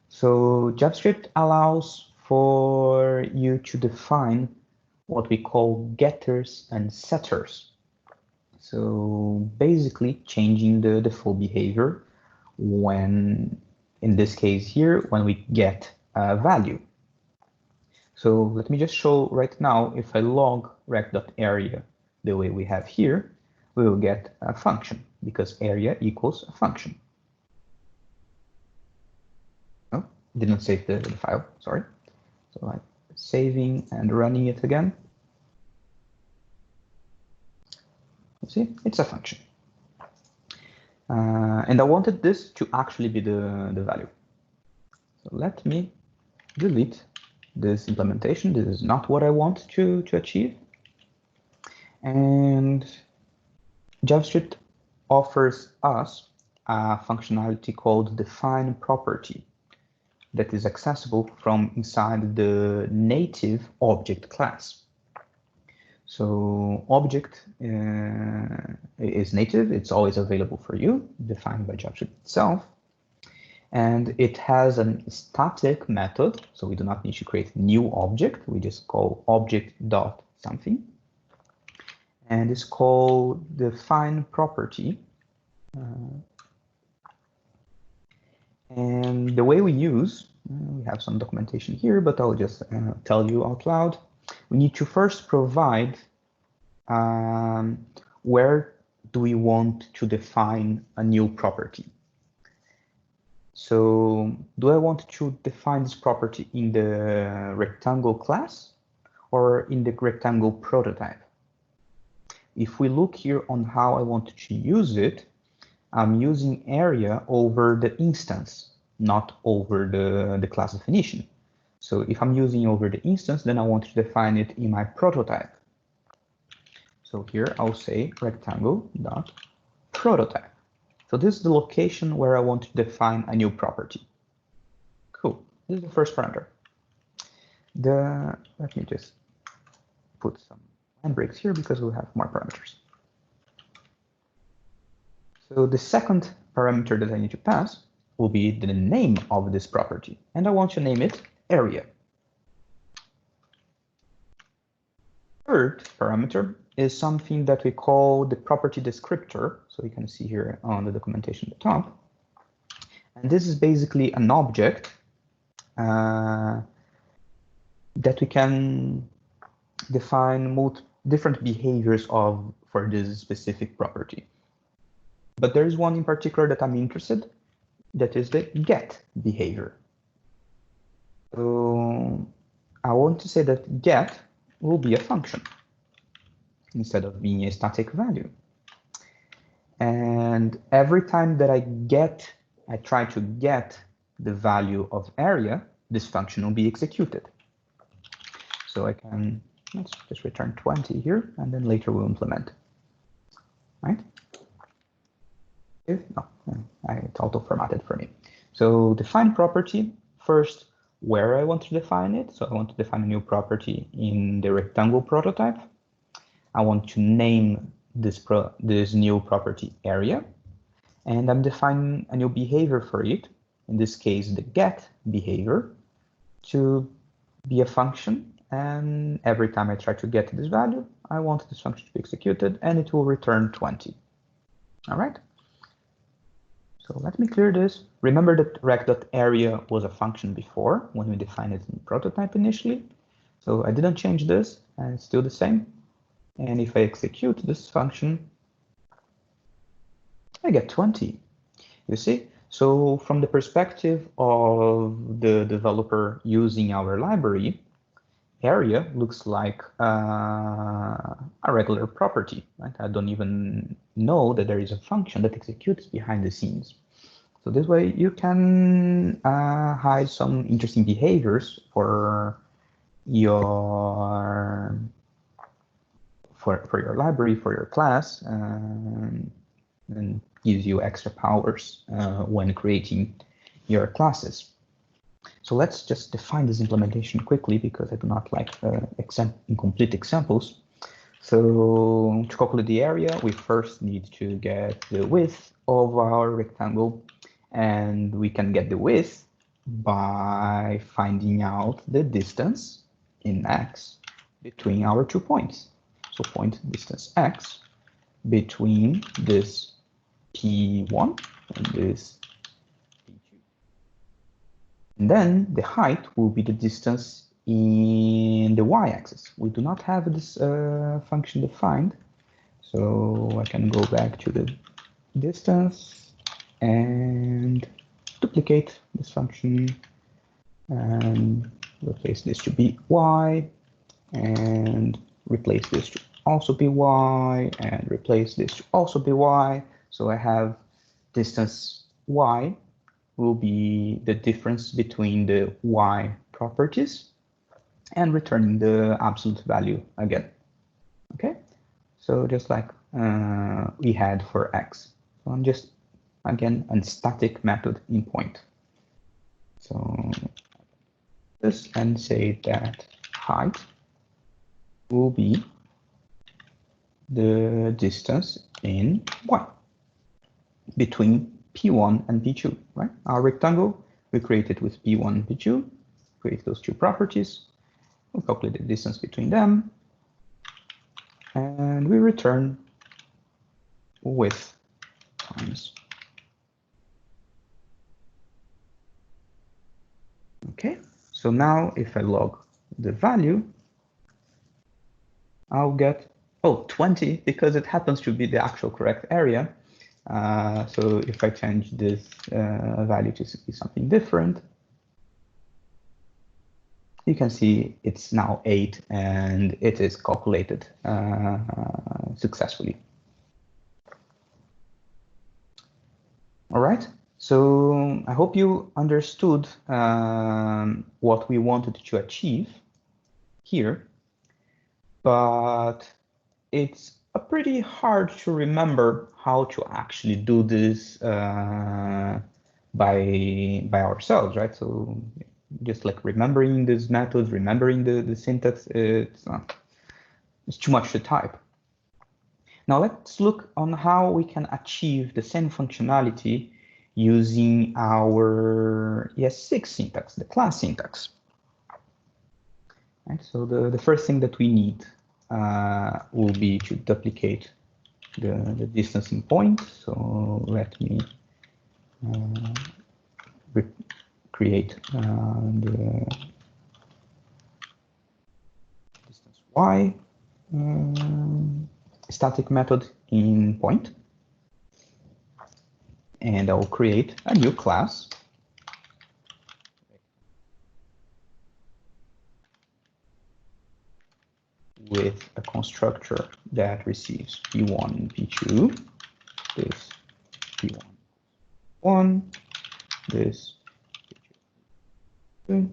So JavaScript allows for you to define what we call getters and setters. So basically changing the default behavior when, in this case here, when we get a value. So let me just show right now, if I log rect.area the way we have here, we will get a function because area equals a function. Oh, didn't save the file, sorry. So I'm saving and running it again. You see, it's a function. And I wanted this to actually be the value. So let me delete this implementation. This is not what I want to achieve. And JavaScript offers us a functionality called define property that is accessible from inside the native object class. So object is native, it's always available for you, defined by JavaScript itself. And it has a static method, so we do not need to create a new object. We just call object.something. And it's called define property. And the way we use, we have some documentation here, but I'll just tell you out loud. We need to first provide where do we want to define a new property. So do I want to define this property in the rectangle class or in the rectangle prototype? If we look here on how I want to use it, I'm using area over the instance, not over the class definition. So if I'm using over the instance, then I want to define it in my prototype. So here I'll say rectangle.prototype. So this is the location where I want to define a new property. Cool. This is the first parameter. Let me just put some line breaks here because we'll have more parameters. So the second parameter that I need to pass will be the name of this property, and I want to name it area. Third parameter is something that we call the property descriptor. So you can see here on the documentation at the top. And this is basically an object that we can define different behaviors for this specific property. But there is one in particular that I'm interested, that is the get behavior. So I want to say that get will be a function instead of being a static value. And every time that I try to get the value of area, this function will be executed. So let's just return 20 here, and then later we'll implement. Right? No, it's auto-formatted for me. So define property, first where I want to define it. So I want to define a new property in the rectangle prototype. I want to name this new property area, and I'm defining a new behavior for it, in this case the get behavior, to be a function, and every time I try to get this value, I want this function to be executed, and it will return 20. All right. So let me clear this. Remember that rect.area was a function before when we defined it in prototype initially. So I didn't change this, and it's still the same. And if I execute this function, I get 20. You see? So from the perspective of the developer using our library, area looks like a regular property, right? I don't even know that there is a function that executes behind the scenes. So this way you can hide some interesting behaviors for your library, for your class, and gives you extra powers when creating your classes. So let's just define this implementation quickly because I do not like incomplete examples. So to calculate the area, we first need to get the width of our rectangle, and we can get the width by finding out the distance in x between our 2 points. So point distance x between this P1 and this P2. And then the height will be the distance in the y-axis. We do not have this function defined, so I can go back to the distance and duplicate this function and replace this to be y, and replace this to also be y, and replace this to also be y. So I have distance y will be the difference between the y properties and returning the absolute value again. Okay, so just like we had for x. So I'm just, again, a static method in point. So this, and say that height will be the distance in y between P1 and P2, right? Our rectangle, we created with P1 and P2, create those two properties, we calculate the distance between them, and we return width times. Okay, so now if I log the value, I'll get, 20, because it happens to be the actual correct area. So if I change this value to be something different, you can see it's now 8 and it is calculated successfully. All right, so I hope you understood what we wanted to achieve here, but it's pretty hard to remember how to actually do this by ourselves, right? So just like remembering these methods, remembering the syntax, it's too much to type. Now let's look on how we can achieve the same functionality using our ES6 syntax, the class syntax. Right, so the first thing that we need will be to duplicate the distancing point. So let me create the distance y static method in point, and I'll create a new class with a constructor that receives P1 and P2, this P1 1, this P2,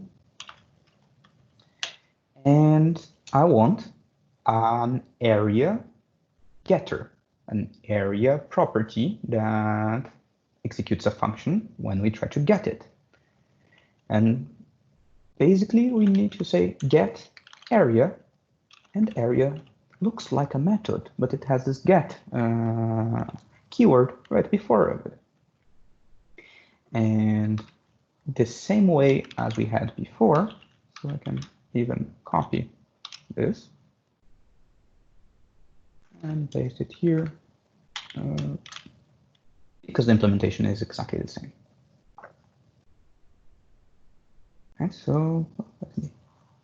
and I want an area getter, an area property that executes a function when we try to get it. And basically we need to say get area, and area looks like a method, but it has this get keyword right before it. And the same way as we had before, so I can even copy this and paste it here because the implementation is exactly the same. And so let me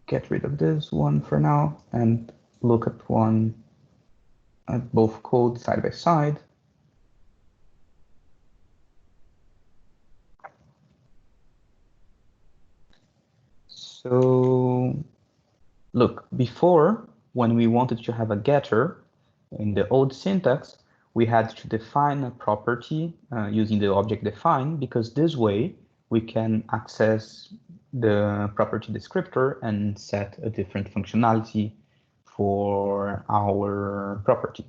get rid of this one for now and look at both code side by side. So look, before, when we wanted to have a getter in the old syntax, we had to define a property using the object define, because this way we can access the property descriptor and set a different functionality for our property.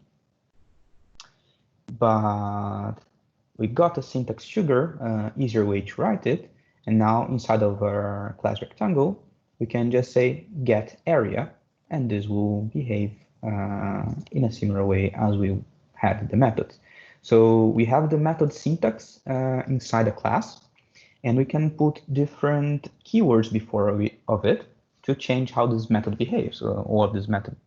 But we got a syntax sugar, easier way to write it, and now inside of our class rectangle, we can just say get area, and this will behave in a similar way as we had the methods. So we have the method syntax inside a class, and we can put different keywords before of it to change how this method behaves or what this method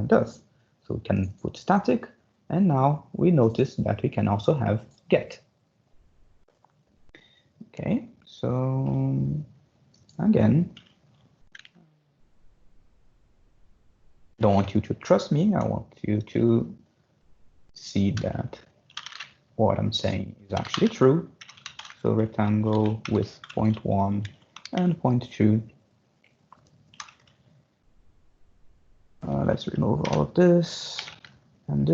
does. So we can put static, and now we notice that we can also have get. Okay, so again, don't want you to trust me. I want you to see that what I'm saying is actually true. So rectangle with 0.1 and 0.2. Let's remove all of this, and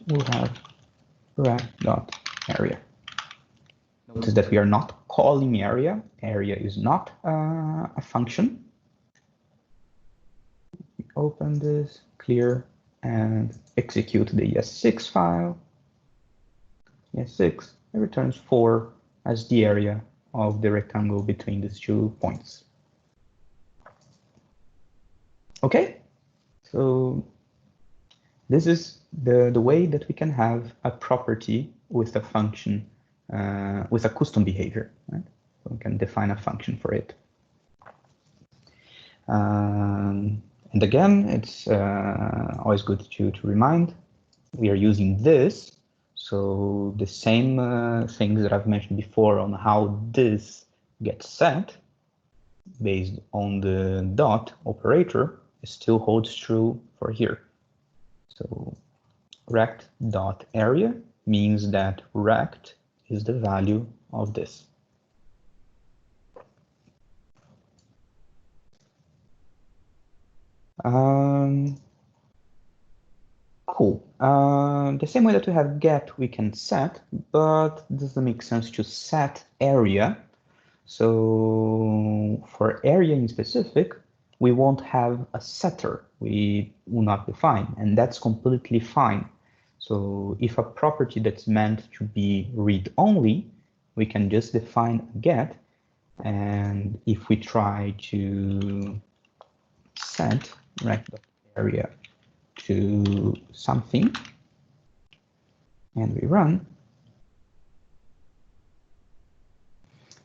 we'll have rect.area. Notice that we are not calling area. Area is not a function. Open this, clear, and execute the ES6 file. ES6, it returns 4 as the area of the rectangle between these 2 points. Okay, so this is the way that we can have a property with a function, with a custom behavior, right? So we can define a function for it. And again, it's always good to remind, we are using this. So the same things that I've mentioned before on how this gets set based on the dot operator still holds true for here. So rect.area means that rect is the value of this. Cool. The same way that we have get, we can set, but it doesn't make sense to set area. So for area in specific, we won't have a setter. We will not define, and that's completely fine. So if a property that's meant to be read-only, we can just define get, and if we try to set rect.area to something, and we run,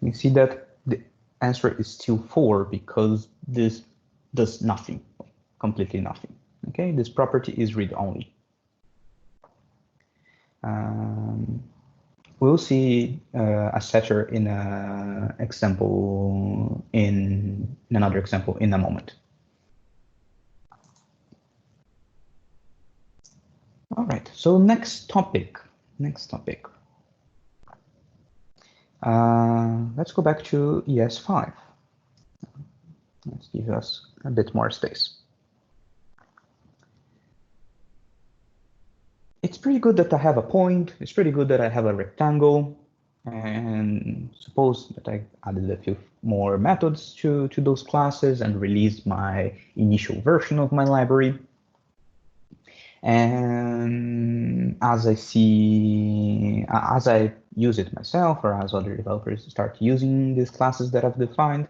you see that the answer is still 4 because this does nothing, completely nothing. Okay, this property is read-only. We'll see a setter in a example in another example in a moment. All right, so next topic. Let's go back to ES5. Let's give us a bit more space. It's pretty good that I have a point. It's pretty good that I have a rectangle. And suppose that I added a few more methods to those classes and released my initial version of my library. And as I use it myself, or as other developers start using these classes that I've defined,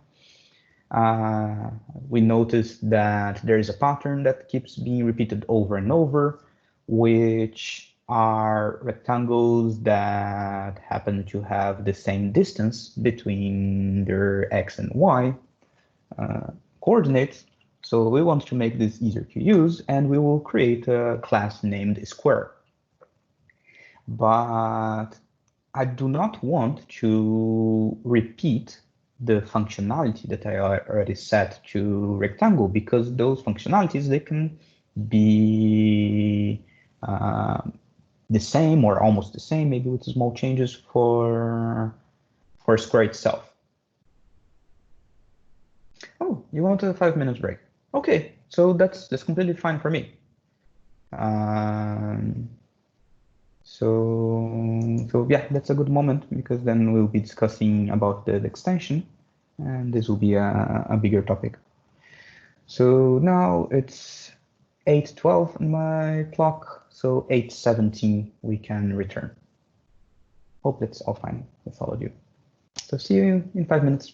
we notice that there is a pattern that keeps being repeated over and over, which are rectangles that happen to have the same distance between their x and y coordinates. So we want to make this easier to use, and we will create a class named square. But I do not want to repeat the functionality that I already set to rectangle, because those functionalities, they can be the same or almost the same, maybe with small changes for square itself. Oh, you want a 5 minutes break? Okay, so that's completely fine for me. So yeah, that's a good moment, because then we'll be discussing about the extension, and this will be a bigger topic. So now it's 8:12 on my clock, so 8:17 we can return. Hope that's all fine with all of you. So see you in 5 minutes.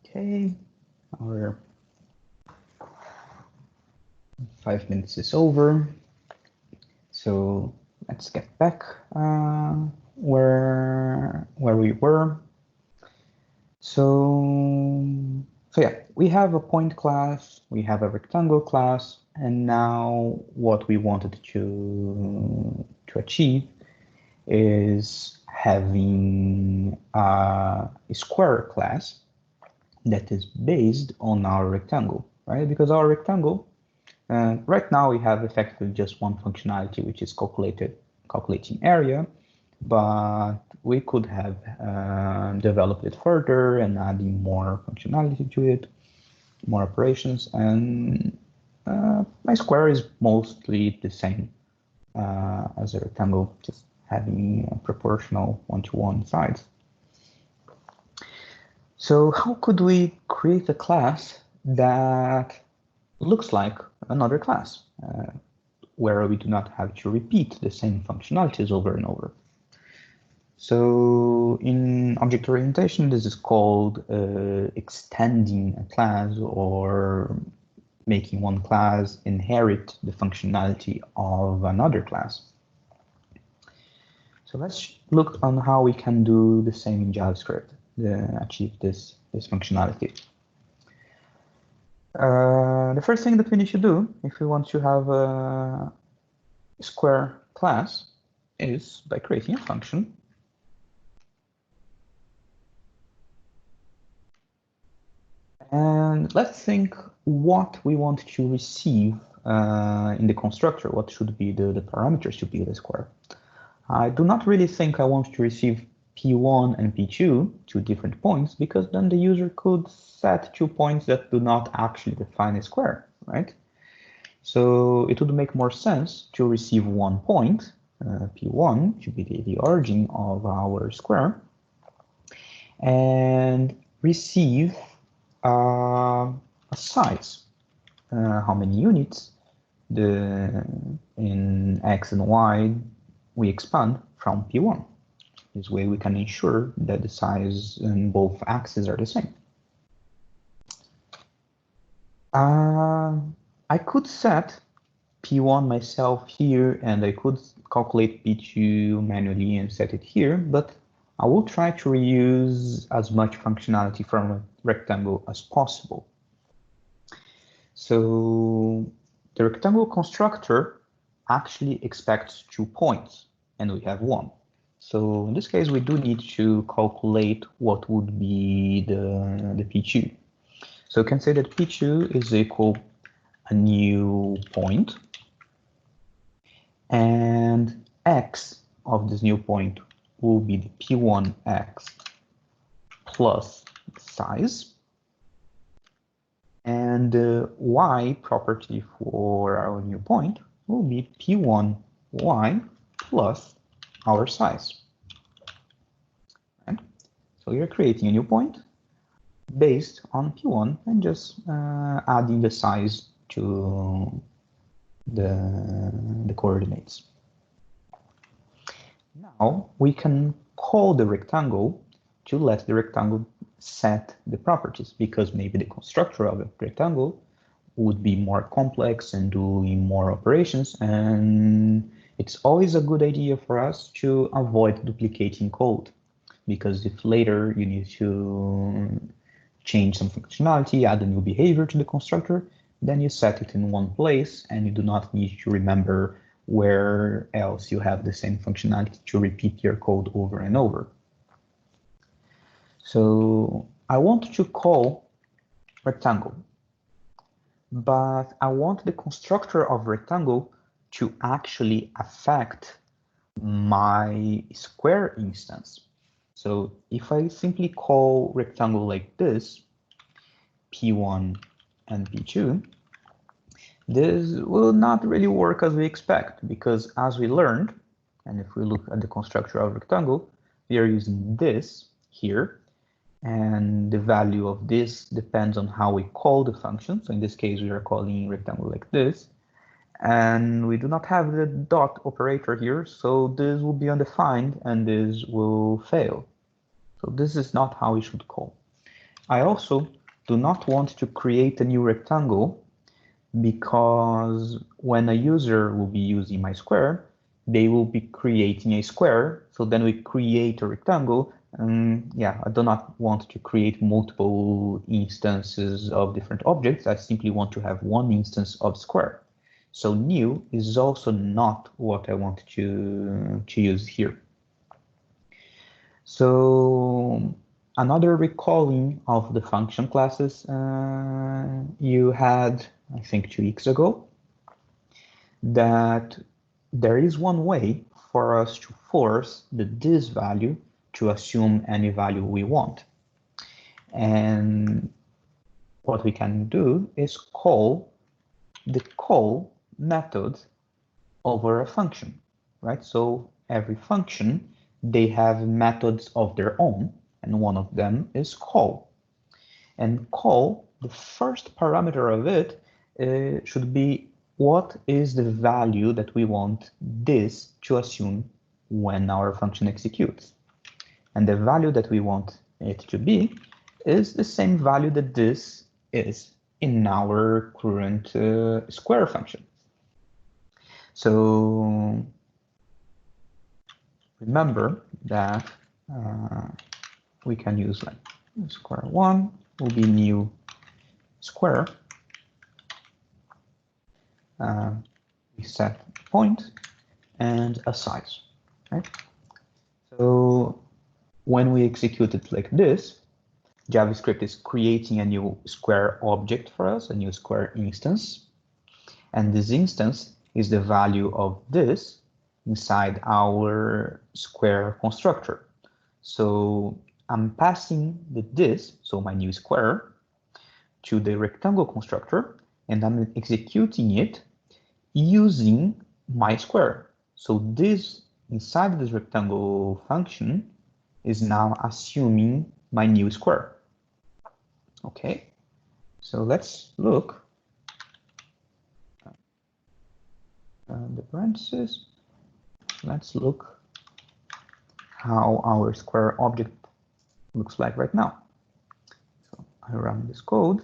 Okay, our 5 minutes is over. So let's get back where we were. So yeah, we have a point class, we have a rectangle class, and now what we wanted to achieve is having a square class that is based on our rectangle, right? Because our rectangle, right now we have effectively just one functionality, which is calculating area, but we could have developed it further and adding more functionality to it, more operations, and my square is mostly the same as a rectangle, just having proportional one-to-one sides. So how could we create a class that looks like another class, where we do not have to repeat the same functionalities over and over? So in object orientation, this is called extending a class, or making one class inherit the functionality of another class. So let's look on how we can do the same in JavaScript to achieve this functionality. The first thing that we need to do if we want to have a square class is by creating a function. And let's think what we want to receive in the constructor. What should be the parameters to build a square? I do not really think I want to receive P1 and P2, 2 different points, because then the user could set 2 points that do not actually define a square, right? So it would make more sense to receive 1 point, P1, to be the origin of our square, and receive a size, how many units in X and Y we expand from P1. This way we can ensure that the size in both axes are the same. I could set P1 myself here, and I could calculate P2 manually and set it here, but I will try to reuse as much functionality from a rectangle as possible. So the rectangle constructor actually expects 2 points, and we have 1. So in this case, we do need to calculate what would be the P2. So we can say that P2 is equal a new point, and X of this new point will be the P1X plus size, and the Y property for our new point will be P1Y plus our size. Right? So you're creating a new point based on P1 and just adding the size to the coordinates. Now we can call the rectangle to let the rectangle set the properties, because maybe the constructor of a rectangle would be more complex and doing more operations, and it's always a good idea for us to avoid duplicating code, because if later you need to change some functionality, add a new behavior to the constructor, then you set it in one place and you do not need to remember where else you have the same functionality to repeat your code over and over. So I want to call rectangle, but I want the constructor of rectangle to actually affect my square instance. So if I simply call rectangle like this, P1 and P2, this will not really work as we expect, because as we learned, and if we look at the constructor of rectangle, we are using this here, and the value of this depends on how we call the function. So in this case, we are calling rectangle like this, and we do not have the dot operator here, so this will be undefined and this will fail. So this is not how we should call. I also do not want to create a new rectangle because when a user will be using my square, they will be creating a square. So then we create a rectangle. Yeah, I do not want to create multiple instances of different objects. I simply want to have one instance of square. So new is also not what I want to use here. So another recalling of the function classes you had, I think 2 weeks ago, that there is one way for us to force the this value to assume any value we want. And what we can do is call the call method over a function, right? So every function, they have methods of their own, and one of them is call. And call, the first parameter of it should be what is the value that we want this to assume when our function executes. And the value that we want it to be is the same value that this is in our current square function. So remember that we can use like square one will be new square. We set point and a size, right? So when we execute it like this, JavaScript is creating a new square object for us, a new square instance. And this instance is the value of this inside our square constructor. So I'm passing the this, so my new square, to the rectangle constructor, and I'm executing it using my square. So this inside this rectangle function is now assuming my new square. Okay, so let's look the parentheses. Let's look how our square object looks like right now. So I run this code,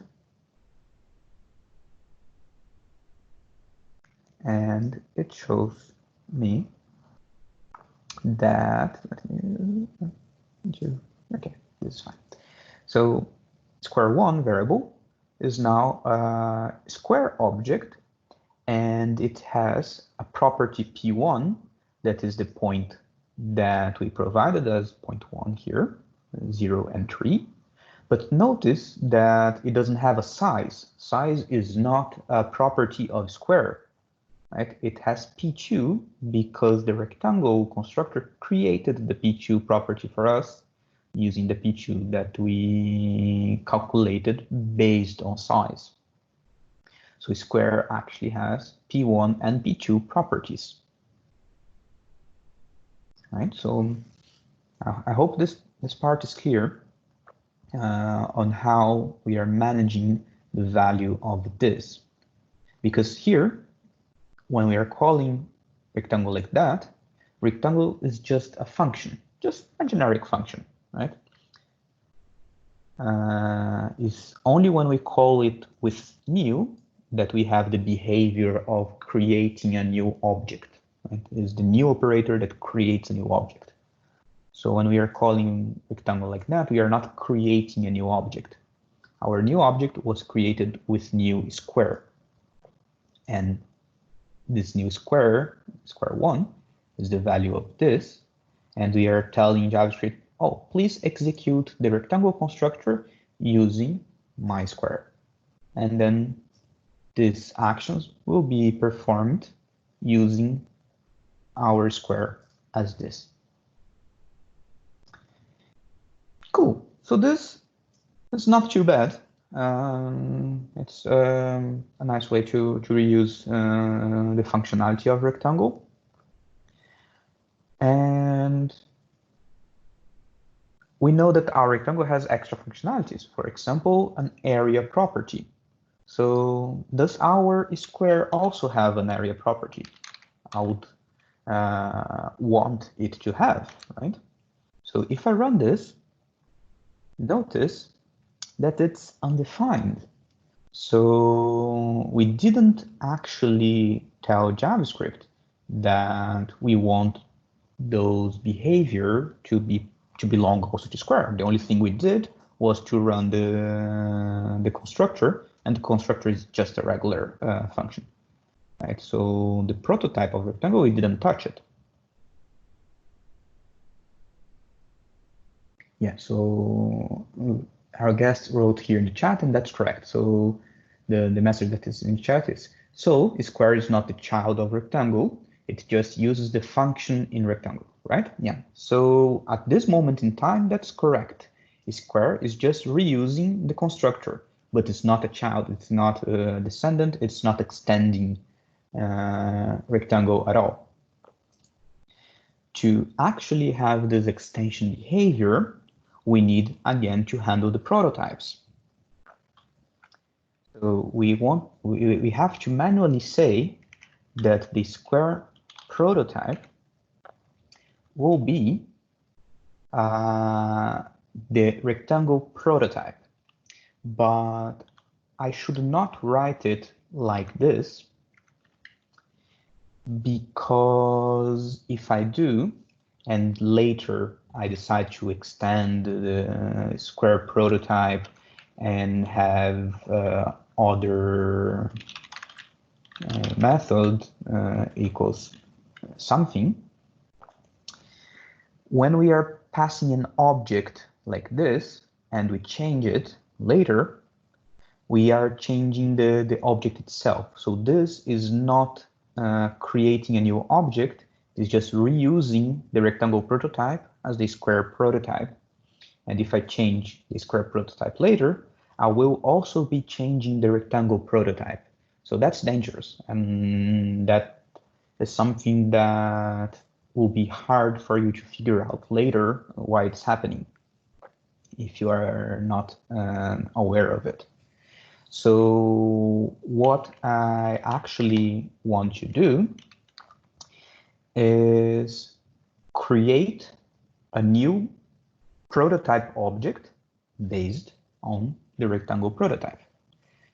and it shows me that, okay, this is fine. So square one variable is now a square object, and it has a property p1 that is the point that we provided as point 1 here, 0 and 3. But notice that it doesn't have a size. Size is not a property of square, right? It has p2 because the rectangle constructor created the p2 property for us using the p2 that we calculated based on size. So square actually has p1 and p2 properties. Right, so I hope this part is clear on how we are managing the value of this. Because here, when we are calling rectangle like that, rectangle is just a function, just a generic function, right? It's only when we call it with new that we have the behavior of creating a new object. Right? It's the new operator that creates a new object. So when we are calling rectangle like that, we are not creating a new object. Our new object was created with new square. And this new square, square one, is the value of this. And we are telling JavaScript, oh, please execute the rectangle constructor using my square. And then these actions will be performed using our square as this. Cool. So this is not too bad. It's a nice way to reuse the functionality of rectangle. And we know that our rectangle has extra functionalities. For example, an area property. So does our square also have an area property? I would want it to have, right? So if I run this, notice that it's undefined. So we didn't actually tell JavaScript that we want those behavior to belong also to Square. The only thing we did was to run the constructor, and the constructor is just a regular function, right? So the prototype of rectangle, we didn't touch it. Yeah, so our guest wrote here in the chat, and that's correct. So the message that is in the chat is, so Square is not the child of rectangle, it just uses the function in rectangle, right? Yeah, so at this moment in time, that's correct. Square is just reusing the constructor, but it's not a child, it's not a descendant, it's not extending rectangle at all. To actually have this extension behavior, we need again to handle the prototypes. So we have to manually say that the Square prototype will be the rectangle prototype, but I should not write it like this, because if I do, and later I decide to extend the Square prototype and have other method equals something, when we are passing an object like this and we change it later, we are changing the object itself. So this is not creating a new object, it's just reusing the rectangle prototype as the Square prototype. And if I change the Square prototype later, I will also be changing the rectangle prototype. So that's dangerous, and that is something that will be hard for you to figure out later why it's happening if you are not aware of it. So what I actually want to do is create a new prototype object based on the rectangle prototype.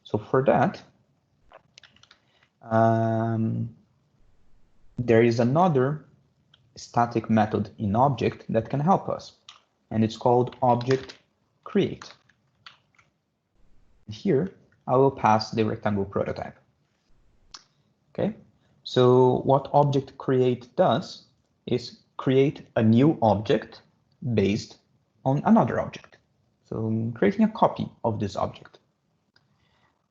So for that, there is another static method in object that can help us, and it's called object create. Here, I will pass the rectangle prototype. Okay, so what object create does is create a new object based on another object. So creating a copy of this object.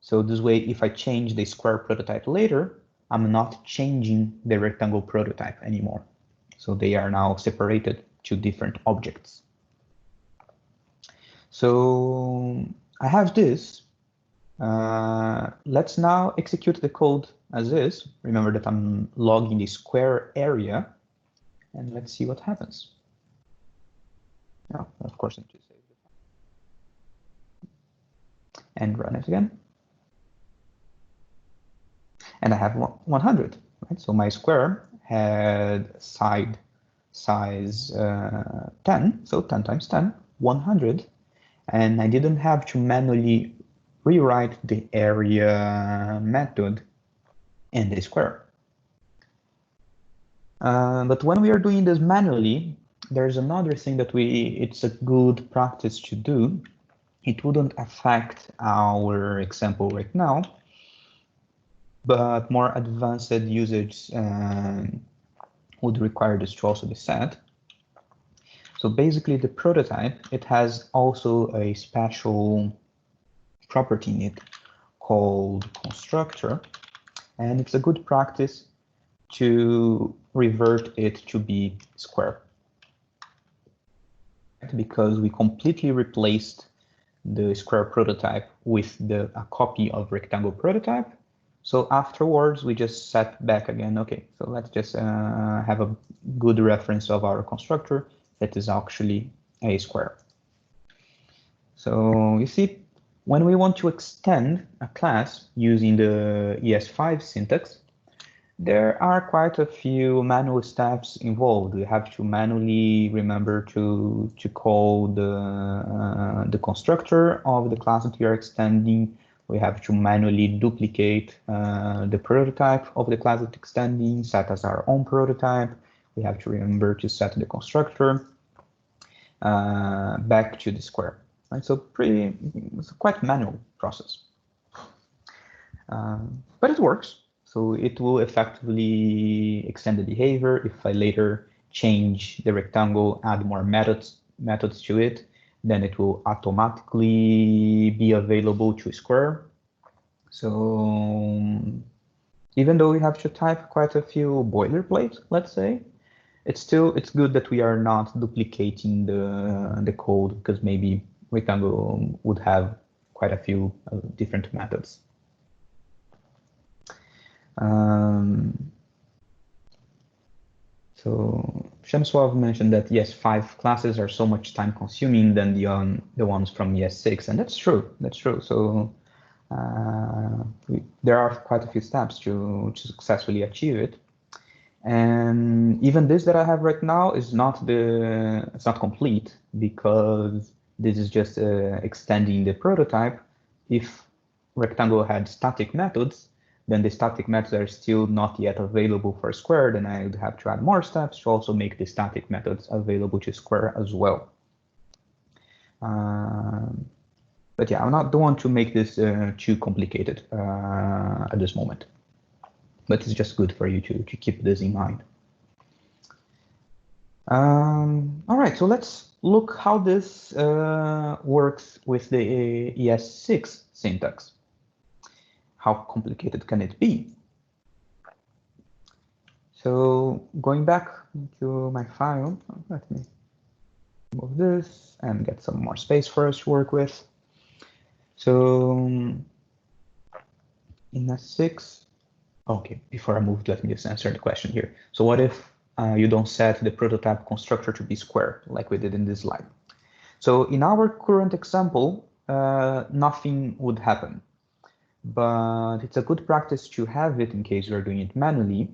So this way, if I change the Square prototype later, I'm not changing the rectangle prototype anymore. So they are now separated to different objects. So I have this. Let's now execute the code as is. Remember that I'm logging the Square area, and let's see what happens. Oh, of course, I need to save it and run it again. And I have 100, right? So my square had size 10, so 10 times 10, 100. And I didn't have to manually rewrite the area method in the square. But when we are doing this manually, there's another thing that it's a good practice to do. It wouldn't affect our example right now, but more advanced usage would require this to also be set. So basically the prototype, it has also a special property in it called Constructor, and it's a good practice to revert it to be square, because we completely replaced the square prototype with a copy of rectangle prototype. So afterwards, we just set back again. Okay, so let's just have a good reference of our constructor that is actually a square. So you see, when we want to extend a class using the ES5 syntax, There are quite a few manual steps involved. We have to manually remember to call the constructor of the class that we are extending. We have to manually duplicate the prototype of the class that extending, set as our own prototype. We have to remember to set the constructor back to the square. Right? So it's a quite manual process, but it works. So it will effectively extend the behavior. If I later change the rectangle, add more methods to it, then it will automatically be available to square. So even though we have to type quite a few boilerplate, let's say, it's good that we are not duplicating the code, because maybe rectangle would have quite a few different methods. So Shemswav mentioned that yes, 5 classes are so much time consuming than the ones from ES6, and that's true. That's true. So there are quite a few steps to successfully achieve it. And even this that I have right now is it's not complete, because this is just extending the prototype. If rectangle had static methods, then the static methods are still not yet available for square. Then I would have to add more steps to also make the static methods available to square as well. But yeah, don't want to make this too complicated at this moment. But it's just good for you to keep this in mind. All right, so let's look how this works with the ES6 syntax. How complicated can it be? So going back to my file, let me move this and get some more space for us to work with. So in ES6, okay, before I move, let me just answer the question here. So what if you don't set the prototype constructor to be square, like we did in this slide? So in our current example, nothing would happen. But it's a good practice to have it in case you're doing it manually,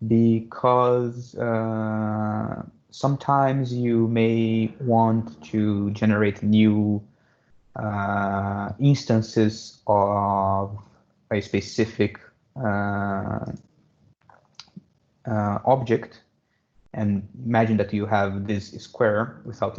because sometimes you may want to generate new instances of a specific object, and imagine that you have this square without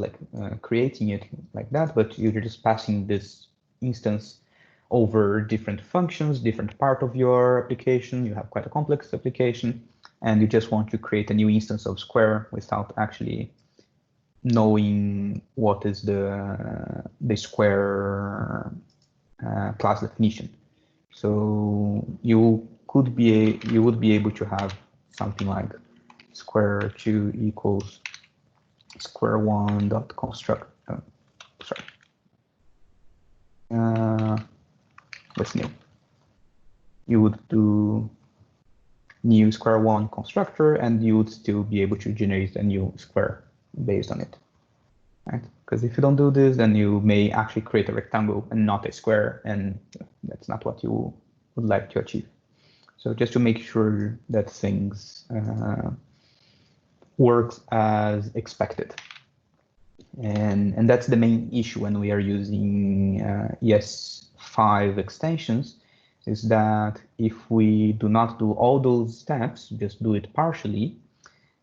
creating it like that, but you're just passing this instance over different functions, different part of your application. You have quite a complex application, and you just want to create a new instance of square without actually knowing what is the square class definition. So you would be able to have something like square2 equals square1 dot construct. What's new? You would do new square1 constructor, and you would still be able to generate a new square based on it, right? Because if you don't do this, then you may actually create a rectangle and not a square, and that's not what you would like to achieve. So just to make sure that things works as expected. And that's the main issue when we are using ES5 extensions, is that if we do not do all those steps, just do it partially,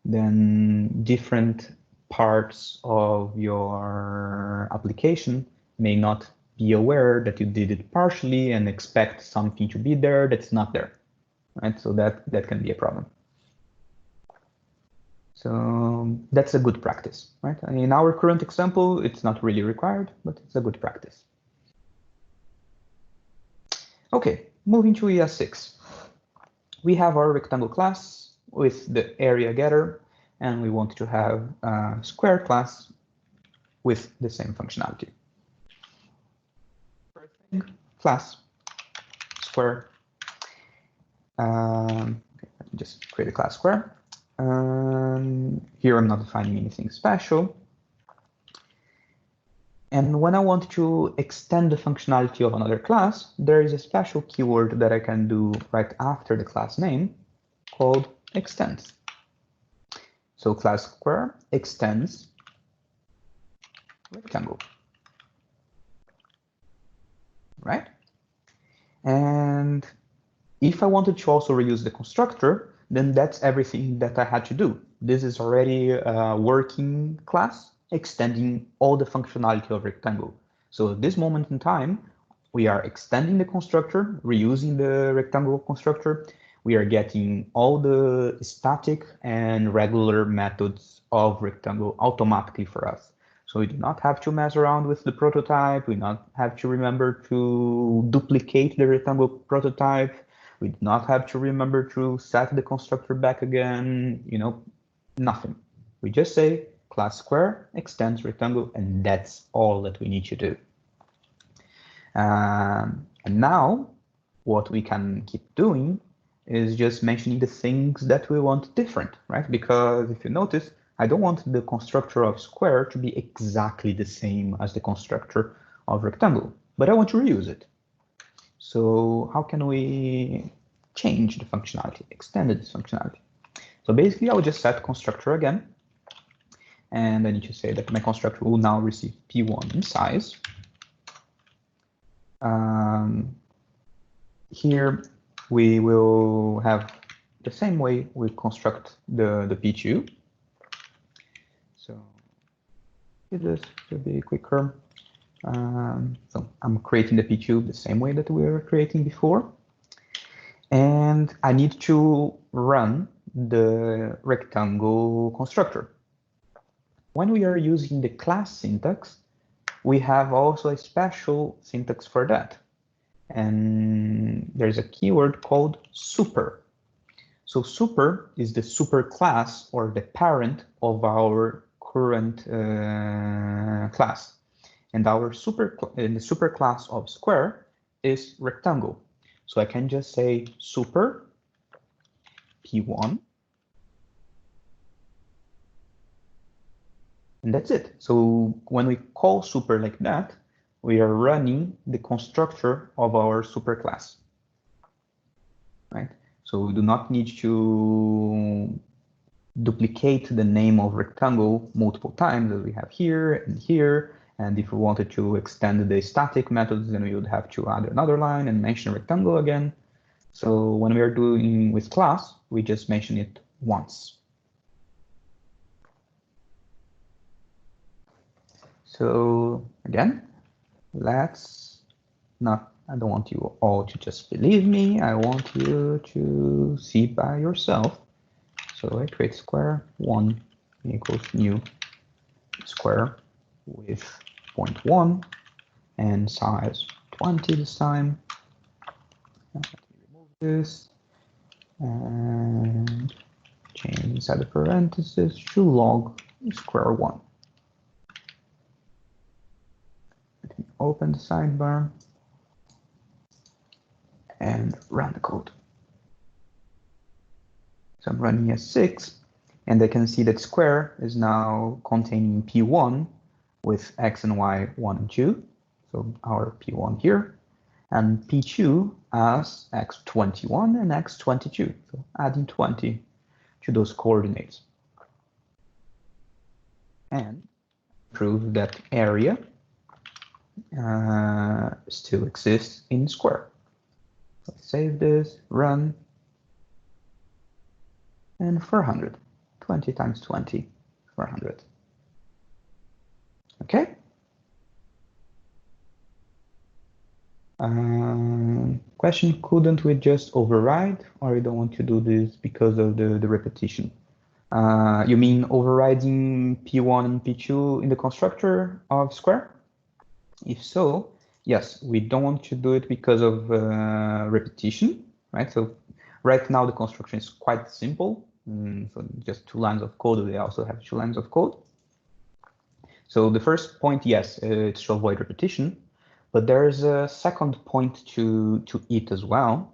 then different parts of your application may not be aware that you did it partially and expect something to be there that's not there, right? So that can be a problem. So that's a good practice, right? And in our current example, it's not really required, but it's a good practice. Okay, moving to ES6. We have our rectangle class with the area getter, and we want to have a square class with the same functionality. First thing, class square. Okay, let me just create a class square. Here I'm not defining anything special. And when I want to extend the functionality of another class, there is a special keyword that I can do right after the class name called extends. So class square extends rectangle, right? And if I wanted to also reuse the constructor, then that's everything that I had to do. This is already a working class extending all the functionality of rectangle. So at this moment in time, we are extending the constructor, reusing the rectangle constructor. We are getting all the static and regular methods of rectangle automatically for us. So we do not have to mess around with the prototype. We do not have to remember to duplicate the rectangle prototype. We do not have to remember to set the constructor back again, nothing. We just say class square extends rectangle, and that's all that we need to do. And now what we can keep doing is just mentioning the things that we want different, right? Because if you notice, I don't want the constructor of square to be exactly the same as the constructor of rectangle, but I want to reuse it. So how can we change the functionality, extend this functionality? So basically, I will just set constructor again, and I need to say that my constructor will now receive P1 in size. Here we will have the same way we construct the P2. So this to be quicker. So I'm creating the P2 the same way that we were creating before. And I need to run the rectangle constructor. When we are using the class syntax, we have also a special syntax for that. And there's a keyword called super. So super is the superclass or the parent of our current class. And our the superclass of square is rectangle. So I can just say super P1. And that's it. So when we call super like that, we are running the constructor of our superclass, right? So we do not need to duplicate the name of rectangle multiple times as we have here and here. And if we wanted to extend the static methods, then we would have to add another line and mention rectangle again. So when we are doing with class, we just mention it once. So again, let's not, I don't want you all to just believe me. I want you to see by yourself. So I create square 1 equals new square with 0.1 and size 20 this time. Let me remove this and change inside the parentheses to log square 1. Let me open the sidebar and run the code. So I'm running as 6, and I can see that square is now containing P1 with X and Y 1 and 2. So our P1 here, and P2 as X21 and X22. So adding 20 to those coordinates. And prove that area still exists in square. Let's save this, run, and 400. 20 times 20, 400. Okay. Question, couldn't we just override, or you don't want to do this because of the repetition? You mean overriding P1 and P2 in the constructor of square? If so, yes, we don't want to do it because of repetition, right? So right now the construction is quite simple. So just 2 lines of code. We also have 2 lines of code. So the first point, yes, it's to avoid repetition, but there's a second point to it as well.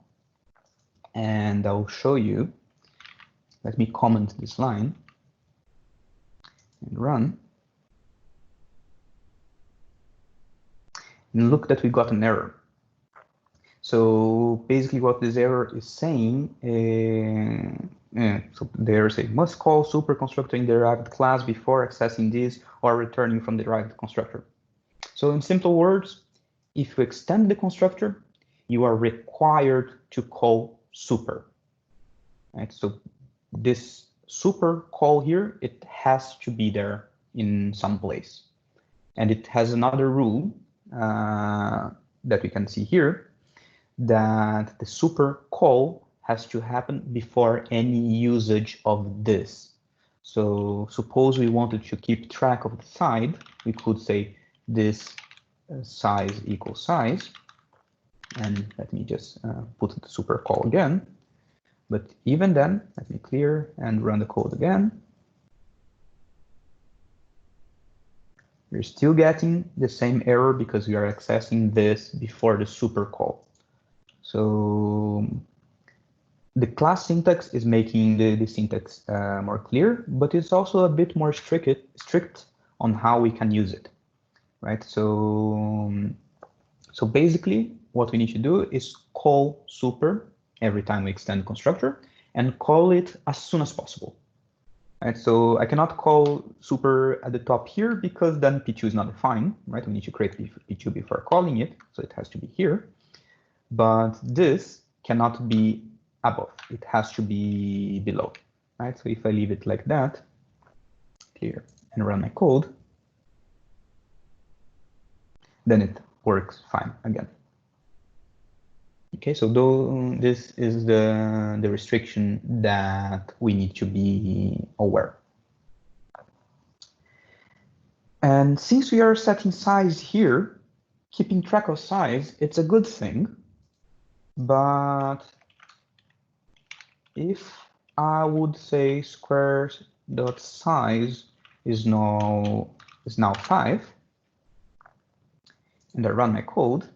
And I'll show you. Let me comment this line and run. And look that we got an error. So basically what this error is saying, so the error say must call super constructor in derived class before accessing this or returning from the derived constructor. So in simple words, if you extend the constructor, you are required to call super. Right? So this super call here, it has to be there in some place. And it has another rule that we can see here, that the super call has to happen before any usage of this. So suppose we wanted to keep track of the side, we could say this size equals size. And let me just put the super call again. But even then, let me clear and run the code again. We're still getting the same error because we are accessing this before the super call. So the class syntax is making the syntax more clear, but it's also a bit more strict on how we can use it, right? So basically what we need to do is call super every time we extend constructor and call it as soon as possible. Right, so I cannot call super at the top here because then P2 is not defined, right? We need to create P2 before calling it, so it has to be here. But this cannot be above, it has to be below, right? So if I leave it like that, clear, and run my code, then it works fine again. Okay, so this is the restriction that we need to be aware. And since we are setting size here, keeping track of size, it's a good thing. But if I would say squares.size is now 5, and I run my code,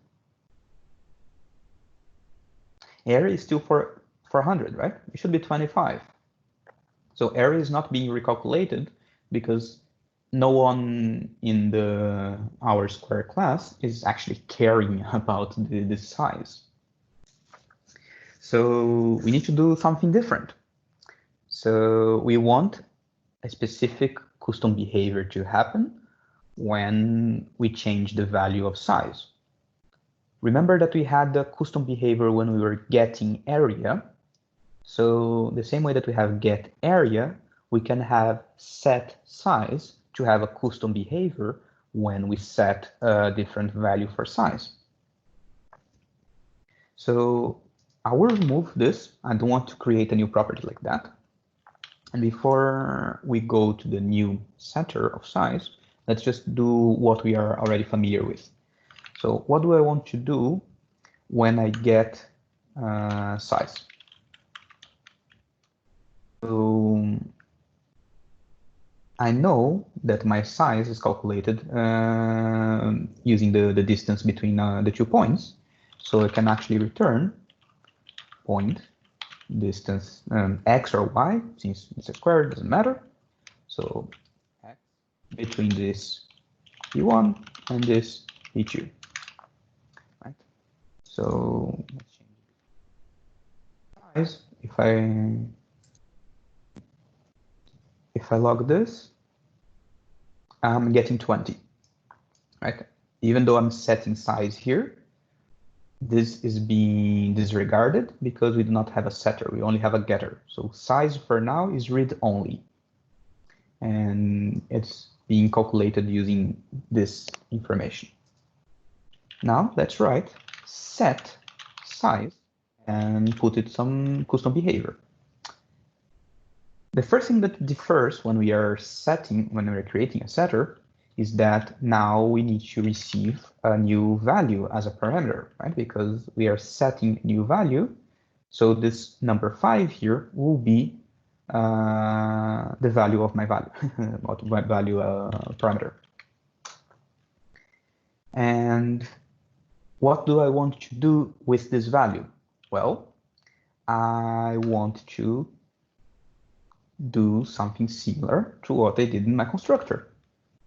area is still 400, right? It should be 25. So area is not being recalculated because no one in our square class is actually caring about the size. So we need to do something different. So we want a specific custom behavior to happen when we change the value of size. Remember that we had the custom behavior when we were getting area. So the same way that we have get area, we can have set size to have a custom behavior when we set a different value for size. So I will remove this. I don't want to create a new property like that. And before we go to the new setter of size, let's just do what we are already familiar with. So what do I want to do when I get size? So I know that my size is calculated using the distance between the 2 points. So I can actually return point distance x or y, since it's a square, it doesn't matter. So x between this p1 and this p2. Right? So let's change size. If I log this, I'm getting 20, right? Even though I'm setting size here, this is being disregarded because we do not have a setter, we only have a getter. So size for now is read only. And it's being calculated using this information. Now let's write set size and put it some custom behavior. The first thing that differs when we are creating a setter is that now we need to receive a new value as a parameter, right? Because we are setting a new value. So this number 5 here will be the value of my value, of my value parameter. And what do I want to do with this value? Well, I want to do something similar to what I did in my constructor.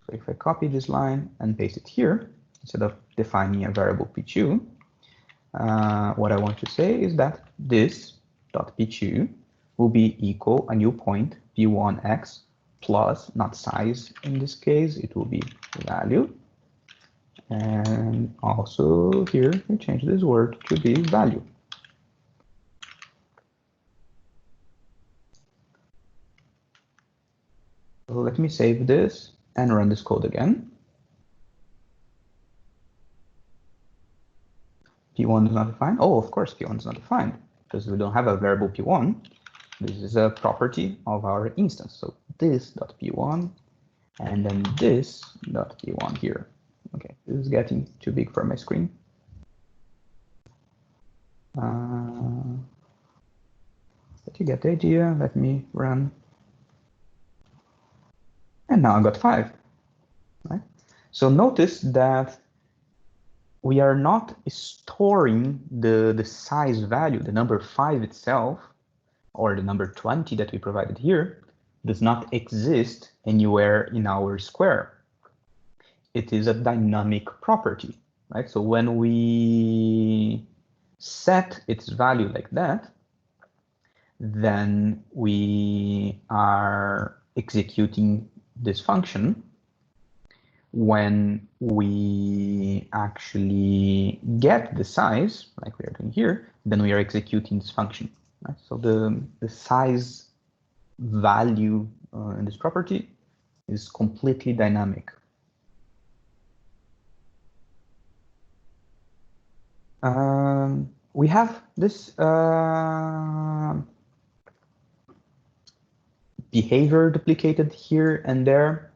So if I copy this line and paste it here, instead of defining a variable p2, what I want to say is that this dot p2 will be equal a new point p1x plus, not size in this case, it will be value. And also here we change this word to be value. So let me save this and run this code again. P1 is not defined. Oh, of course, P1 is not defined because we don't have a variable P1. This is a property of our instance. So this dot P1 and then this dot P1 here. Okay, this is getting too big for my screen. But you get the idea. Let me run. And now I got 5. Right? So notice that we are not storing the size value, the number 5 itself, or the number 20 that we provided here, does not exist anywhere in our square. It is a dynamic property, right? So when we set its value like that, then we are executing this function. When we actually get the size, like we are doing here, then we are executing this function. Right? So the size value in this property is completely dynamic. We have this behavior duplicated here and there.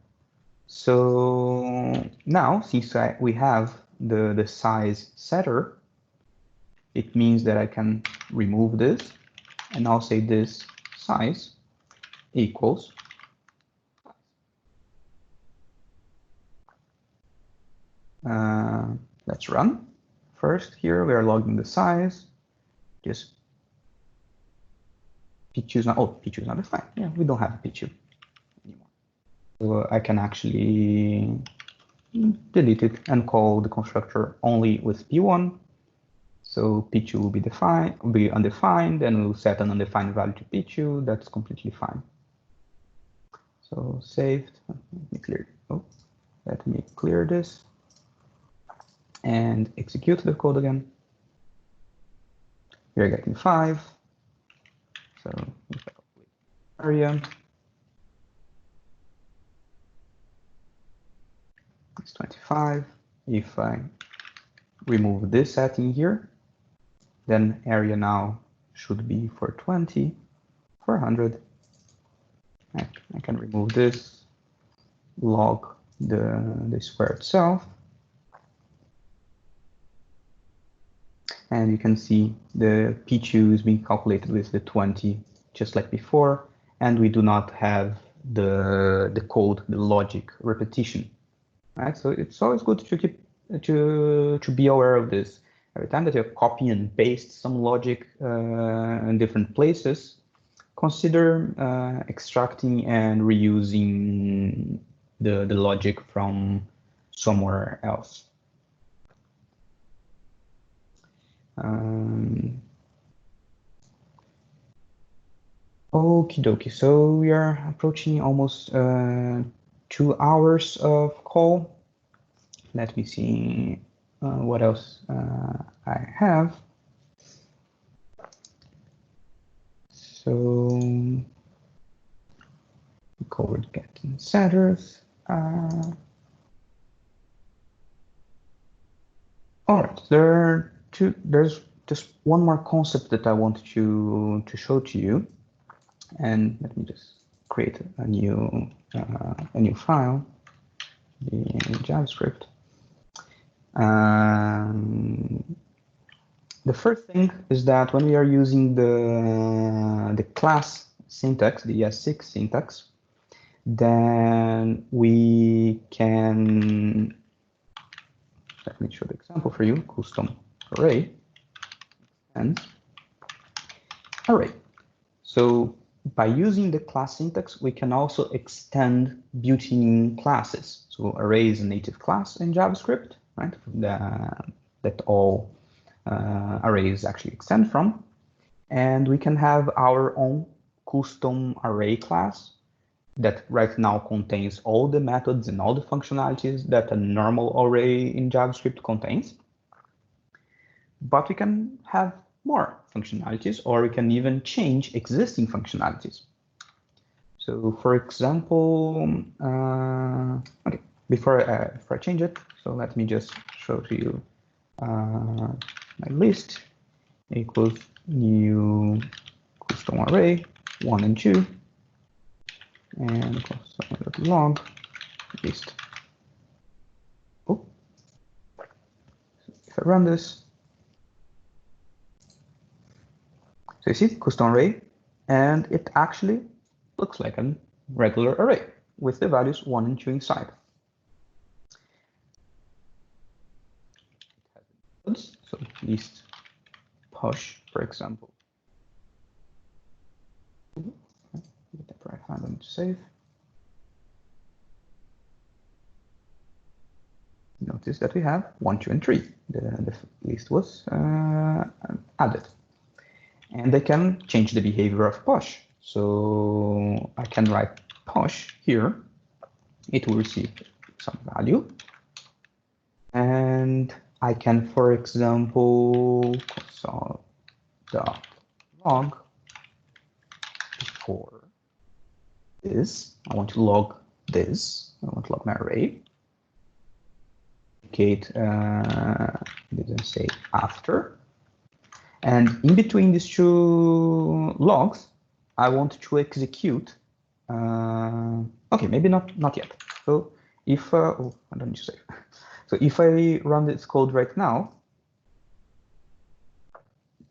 So now, since we have the size setter, it means that I can remove this and I'll say this size equals. Let's run. First here, we are logging the size. Just p2 is not, oh, p2 is not defined. Yeah, we don't have a p2 anymore. So I can actually delete it and call the constructor only with p1. So p2 will be defined, will be undefined, and we'll set an undefined value to p2. That's completely fine. So saved. Let me clear. Oh, let me clear this and execute the code again. We're getting 5. So area. It's 25. If I remove this setting here, then area now should be 420, 400. I can remove this, log the square itself. And you can see the p2 is being calculated with the 20, just like before. And we do not have the code, the logic repetition. Right? So it's always good to keep to be aware of this. Every time that you copy and paste some logic in different places, consider extracting and reusing the logic from somewhere else. Okie dokie, so we are approaching almost 2 hours of call. Let me see what else I have. So we covered getting setters. All right, there's just one more concept that I want to show to you. And let me just create a new file in JavaScript. The first thing is that when we are using the class syntax, the ES6 syntax, then we can, let me show the example for you, custom array and array. So by using the class syntax, we can also extend built-in classes. So array is a native class in JavaScript, right? That all arrays actually extend from. And we can have our own custom array class that right now contains all the methods and all the functionalities that a normal array in JavaScript contains. But we can have more functionalities, or we can even change existing functionalities. So for example, okay, before I change it, so let me just show to you my list equals new custom array 1 and 2 and log list. Oh, if I run this, so you see custom array, and it actually looks like a regular array with the values 1 and 2 inside. So list push, for example. Get the right hand on to save. Notice that we have 1, 2, and 3. The list was added. And I can change the behavior of push. So I can write push here. It will receive some value. And I can, for example, console.log before this. I want to log this. I want to log my array. Indicate didn't say after. And in between these two logs, I want to execute. Okay, maybe not yet. So if oh, I don't need to save. So if I run this code right now,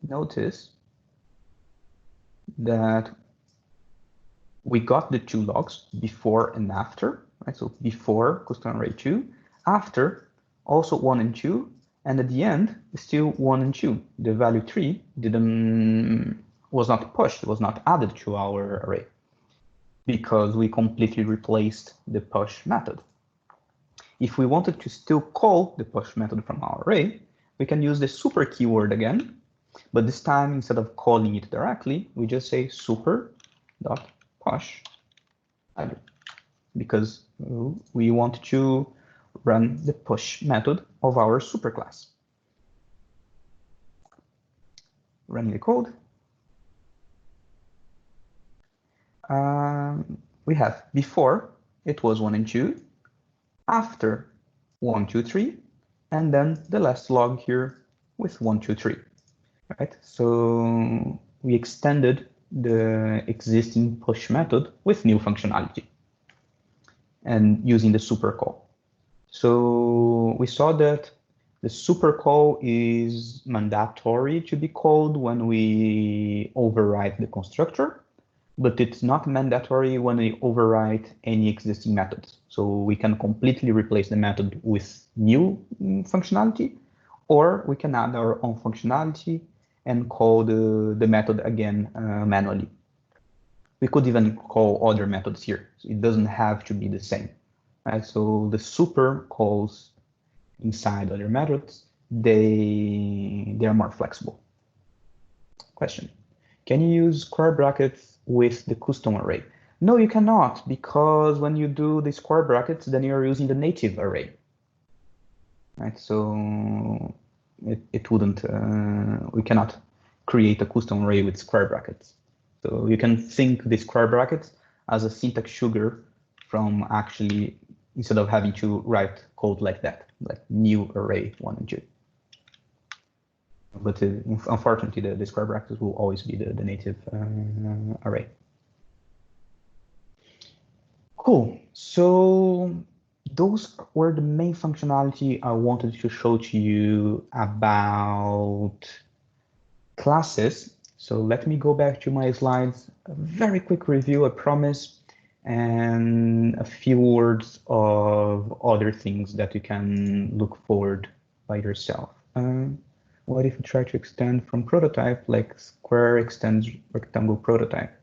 notice that we got the two logs before and after, right? So before custom array 2, after also 1 and 2, and at the end still 1 and 2. The value 3 was not pushed, was not added to our array because we completely replaced the push method. If we wanted to still call the push method from our array, we can use the super keyword again, but this time instead of calling it directly, we just say super.push value, because we want to run the push method of our superclass. Running the code. We have before it was 1 and 2, after 1, 2, 3, and then the last log here with 1, 2, 3. Right? So we extended the existing push method with new functionality and using the super call. So we saw that the super call is mandatory to be called when we override the constructor, but it's not mandatory when we override any existing methods. So we can completely replace the method with new functionality, or we can add our own functionality and call the method again manually. We could even call other methods here. So it doesn't have to be the same. Right? So the super calls inside other methods, they are more flexible. Question: can you use square brackets with the custom array? No, you cannot, because when you do the square brackets, then you're using the native array. Right? So it wouldn't. We cannot create a custom array with square brackets. So you can think the square brackets as a syntax sugar from actually, instead of having to write code like that, like new array 1 and 2. But unfortunately, the square brackets will always be the native array. Cool. So those were the main functionality I wanted to show to you about classes. So let me go back to my slides. A very quick review, I promise, and a few words of other things that you can look forward by yourself. What if you try to extend from prototype, like square extends rectangle prototype?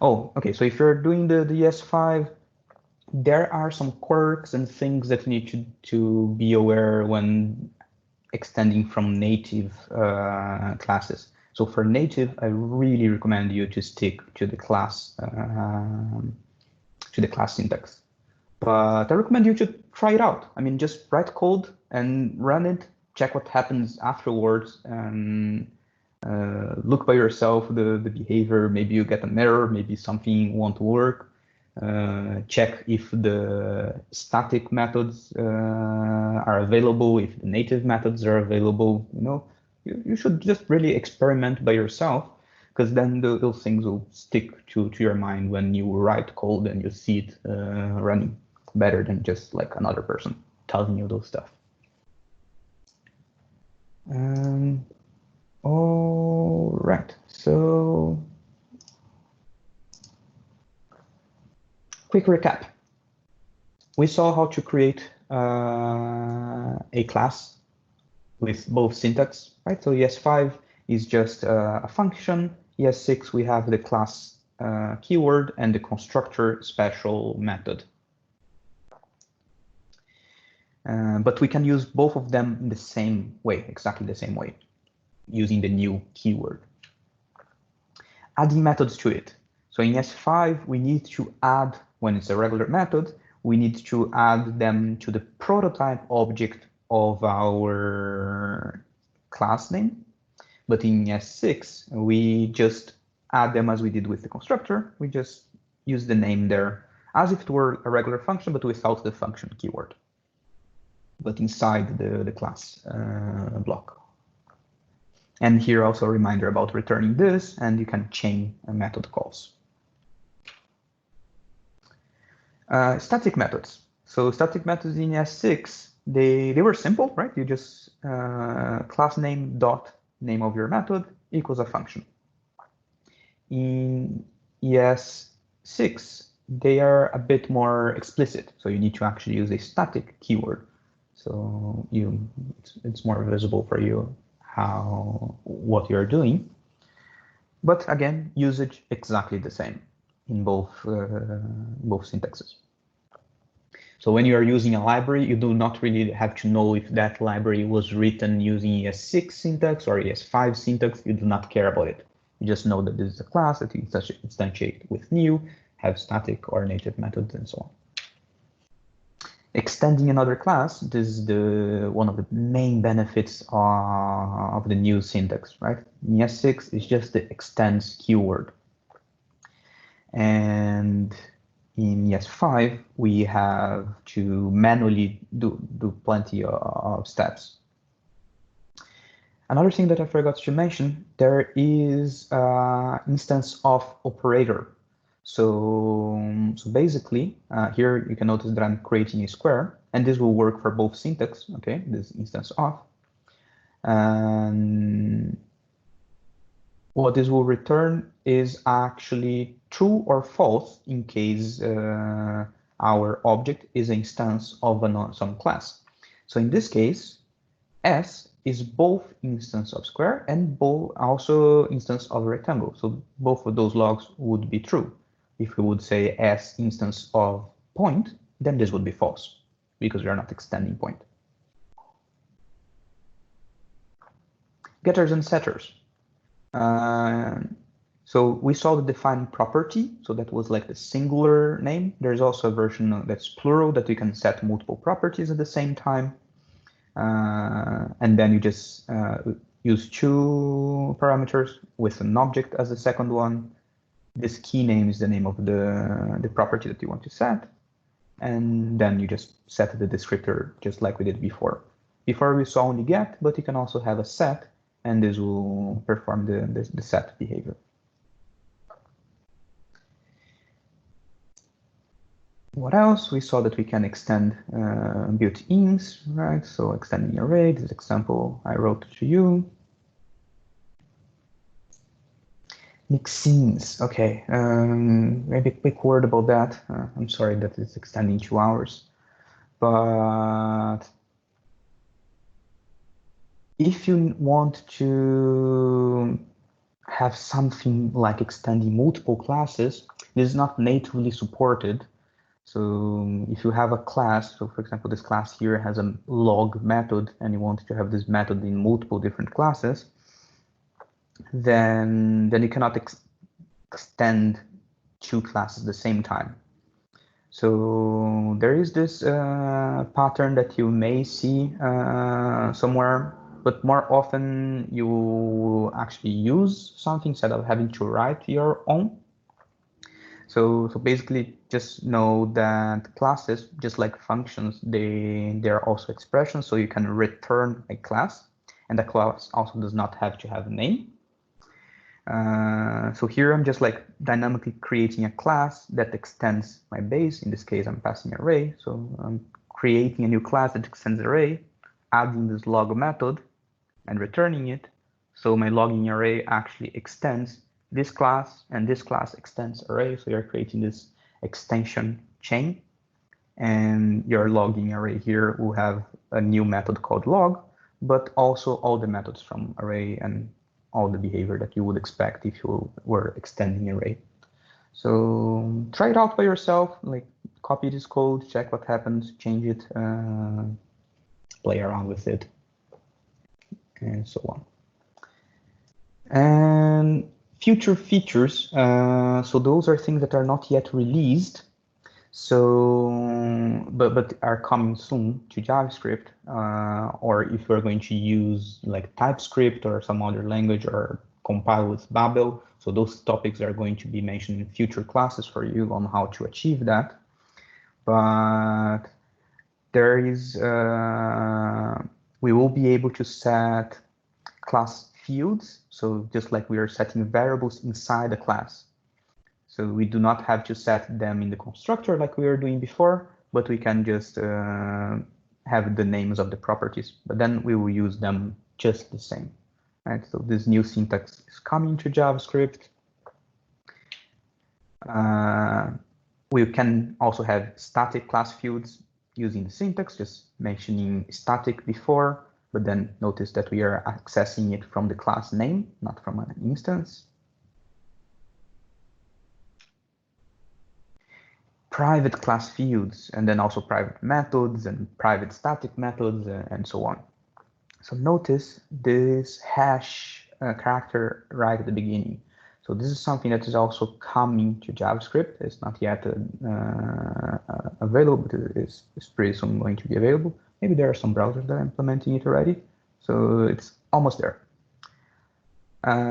Oh, okay, so if you're doing the ES5, there are some quirks and things that you need to be aware when extending from native classes. So for native, I really recommend you to stick to the class syntax. But I recommend you to try it out. I mean, just write code and run it, check what happens afterwards, and look by yourself the behavior. Maybe you get an error, maybe something won't work. Check if the static methods are available, if the native methods are available. You know, you should just really experiment by yourself, because then those things will stick to your mind when you write code and you see it running better than just like another person telling you those stuff. All right, so quick recap. We saw how to create a class with both syntax, right? So ES5 is just a function. ES6, we have the class keyword and the constructor special method. But we can use both of them in the same way, exactly the same way, using the new keyword. Adding methods to it. So in ES5, we need to add, when it's a regular method, we need to add them to the prototype object of our class name. But in ES6, we just add them as we did with the constructor. We just use the name there as if it were a regular function, but without the function keyword, but inside the class block. And here also a reminder about returning this, and you can chain method calls. Static methods. So static methods in ES6, they were simple, right? You just class name dot name of your method equals a function. In ES6, they are a bit more explicit. So you need to actually use a static keyword. So it's more visible for you what you're doing. But again, usage exactly the same in both syntaxes. So when you are using a library, you do not really have to know if that library was written using ES6 syntax or ES5 syntax. You do not care about it. You just know that this is a class that you instantiate with new, have static or native methods, and so on. Extending another class, this is one of the main benefits of the new syntax, right? In ES6 is just the extends keyword. And in ES5, we have to manually do plenty of steps. Another thing that I forgot to mention, there is instance of operator. So basically, here you can notice that I'm creating a square, and this will work for both syntax, okay, this instance of. And what this will return is actually true or false in case our object is an instance of some class. So in this case, S is both instance of square and also instance of rectangle. So both of those logs would be true. If we would say S instance of point, then this would be false because we are not extending point. Getters and setters. So we saw the define property, so that was like the singular name. There's also a version that's plural that you can set multiple properties at the same time. And then you just use two parameters with an object as the second one. This key name is the name of the property that you want to set. And then you just set the descriptor just like we did before. Before we saw only get, but you can also have a set, and this will perform the set behavior. What else? We saw that we can extend built-ins, right? So extending array, this example I wrote to you. Mixins, okay. Maybe a quick word about that. I'm sorry that it's extending 2 hours, but if you want to have something like extending multiple classes, this is not natively supported. So if you have a class, so for example, this class here has a log method and you want to have this method in multiple different classes, then you cannot extend two classes at the same time. So there is this pattern that you may see somewhere, but more often you actually use something instead of having to write your own. So basically just know that classes, just like functions, they're also expressions, so you can return a class, and the class also does not have to have a name. So here I'm just like dynamically creating a class that extends my base. In this case, I'm passing array. So I'm creating a new class that extends array, adding this log method and returning it. So my logging array actually extends this class, and this class extends array. So you're creating this extension chain, and your logging array here will have a new method called log, but also all the methods from array and all the behavior that you would expect if you were extending array. So try it out by yourself, like copy this code, check what happens, change it, play around with it, and so on. And future features, so those are things that are not yet released, so but are coming soon to JavaScript, or if we're going to use like TypeScript or some other language or compile with Babel. So those topics are going to be mentioned in future classes for you on how to achieve that. But there is, we will be able to set class fields. So just like we are setting variables inside a class. So we do not have to set them in the constructor like we were doing before, but we can just have the names of the properties, but then we will use them just the same. Right? So this new syntax is coming to JavaScript. We can also have static class fields using the syntax, just mentioning static before, but then notice that we are accessing it from the class name, not from an instance. Private class fields, and then also private methods and private static methods and so on. So notice this hash character right at the beginning. So this is something that is also coming to JavaScript. It's not yet available, but it's pretty soon going to be available. Maybe there are some browsers that are implementing it already. So it's almost there.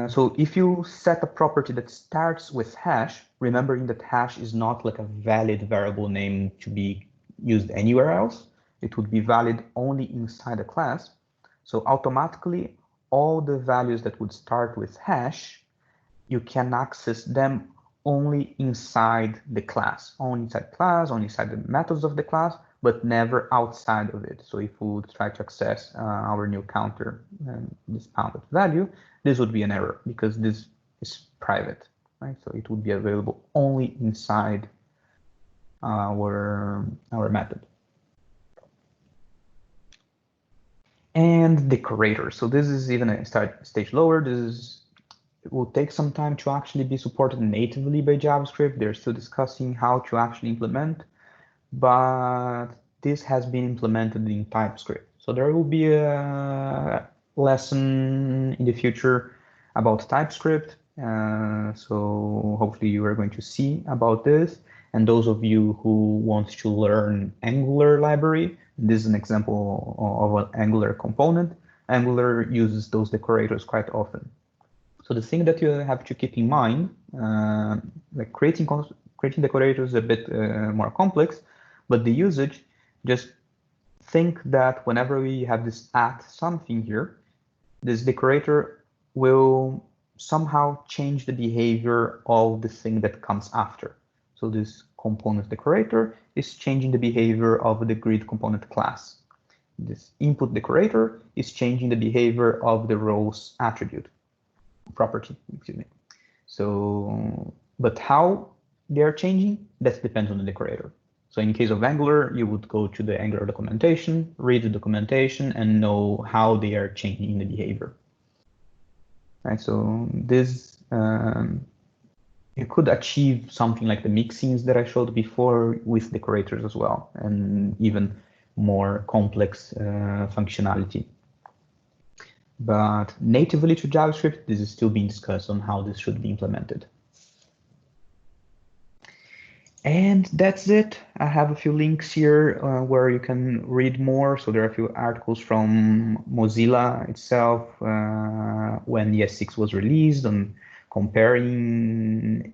So if you set a property that starts with hash, remembering that hash is not like a valid variable name to be used anywhere else. It would be valid only inside a class. So automatically, all the values that would start with hash, you can access them only inside the class, only inside class, only inside the methods of the class, but never outside of it. So if we would try to access our new counter, this counted value, this would be an error because this is private, right? So it would be available only inside our method. And decorator. So this is even a stage lower. It will take some time to actually be supported natively by JavaScript. They're still discussing how to actually implement, but this has been implemented in TypeScript. So there will be a lesson in the future about TypeScript. So hopefully you are going to see about this. And those of you who want to learn Angular library, this is an example of an Angular component. Angular uses those decorators quite often. So the thing that you have to keep in mind, like creating decorators is a bit more complex, but the usage, just think that whenever we have this at something here, this decorator will somehow change the behavior of the thing that comes after. So this component decorator is changing the behavior of the grid component class. This input decorator is changing the behavior of the rows attribute property, excuse me. So, but how they are changing, that depends on the decorator. So in case of Angular, you would go to the Angular documentation, read the documentation, and know how they are changing the behavior. Right, so this you could achieve something like the mixins that I showed before with decorators as well, and even more complex functionality. But natively to JavaScript, this is still being discussed on how this should be implemented. And that's it. I have a few links here where you can read more. So there are a few articles from Mozilla itself when ES6 was released, on comparing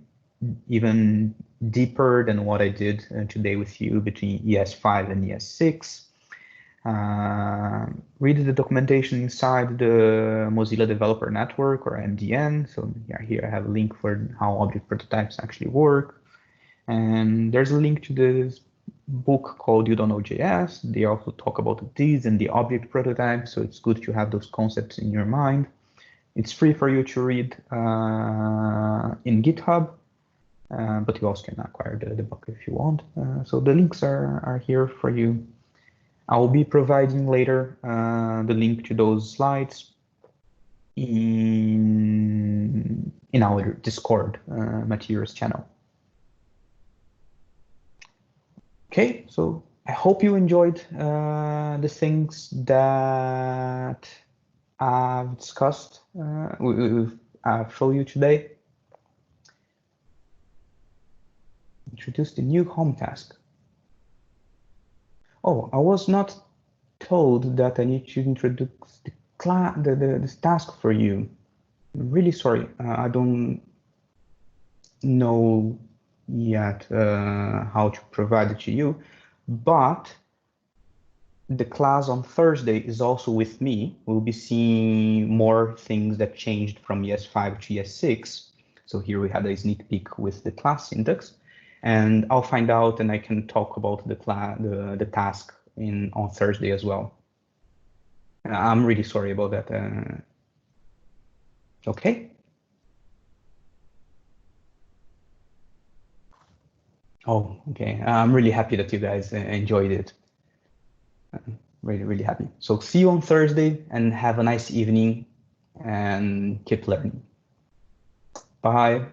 even deeper than what I did today with you between ES5 and ES6. Read the documentation inside the Mozilla Developer Network, or MDN. So yeah, here I have a link for how object prototypes actually work. And there's a link to this book called You Don't Know JS. They also talk about this and the object prototype, so it's good to have those concepts in your mind. It's free for you to read in GitHub, but you also can acquire the book if you want. So the links are here for you. I will be providing later the link to those slides in our Discord materials channel. Okay, so I hope you enjoyed the things that I've discussed, I've shown you today. Introduce the new home task. Oh, I was not told that I need to introduce the task for you. I'm really sorry, I don't know yet how to provide it to you, but the class on Thursday is also with me. We'll be seeing more things that changed from ES5 to ES6. So here we had a sneak peek with the class syntax, and I'll find out and I can talk about the task on Thursday as well. I'm really sorry about that. Okay. Oh, okay. I'm really happy that you guys enjoyed it. Really, really happy. So see you on Thursday and have a nice evening and keep learning. Bye.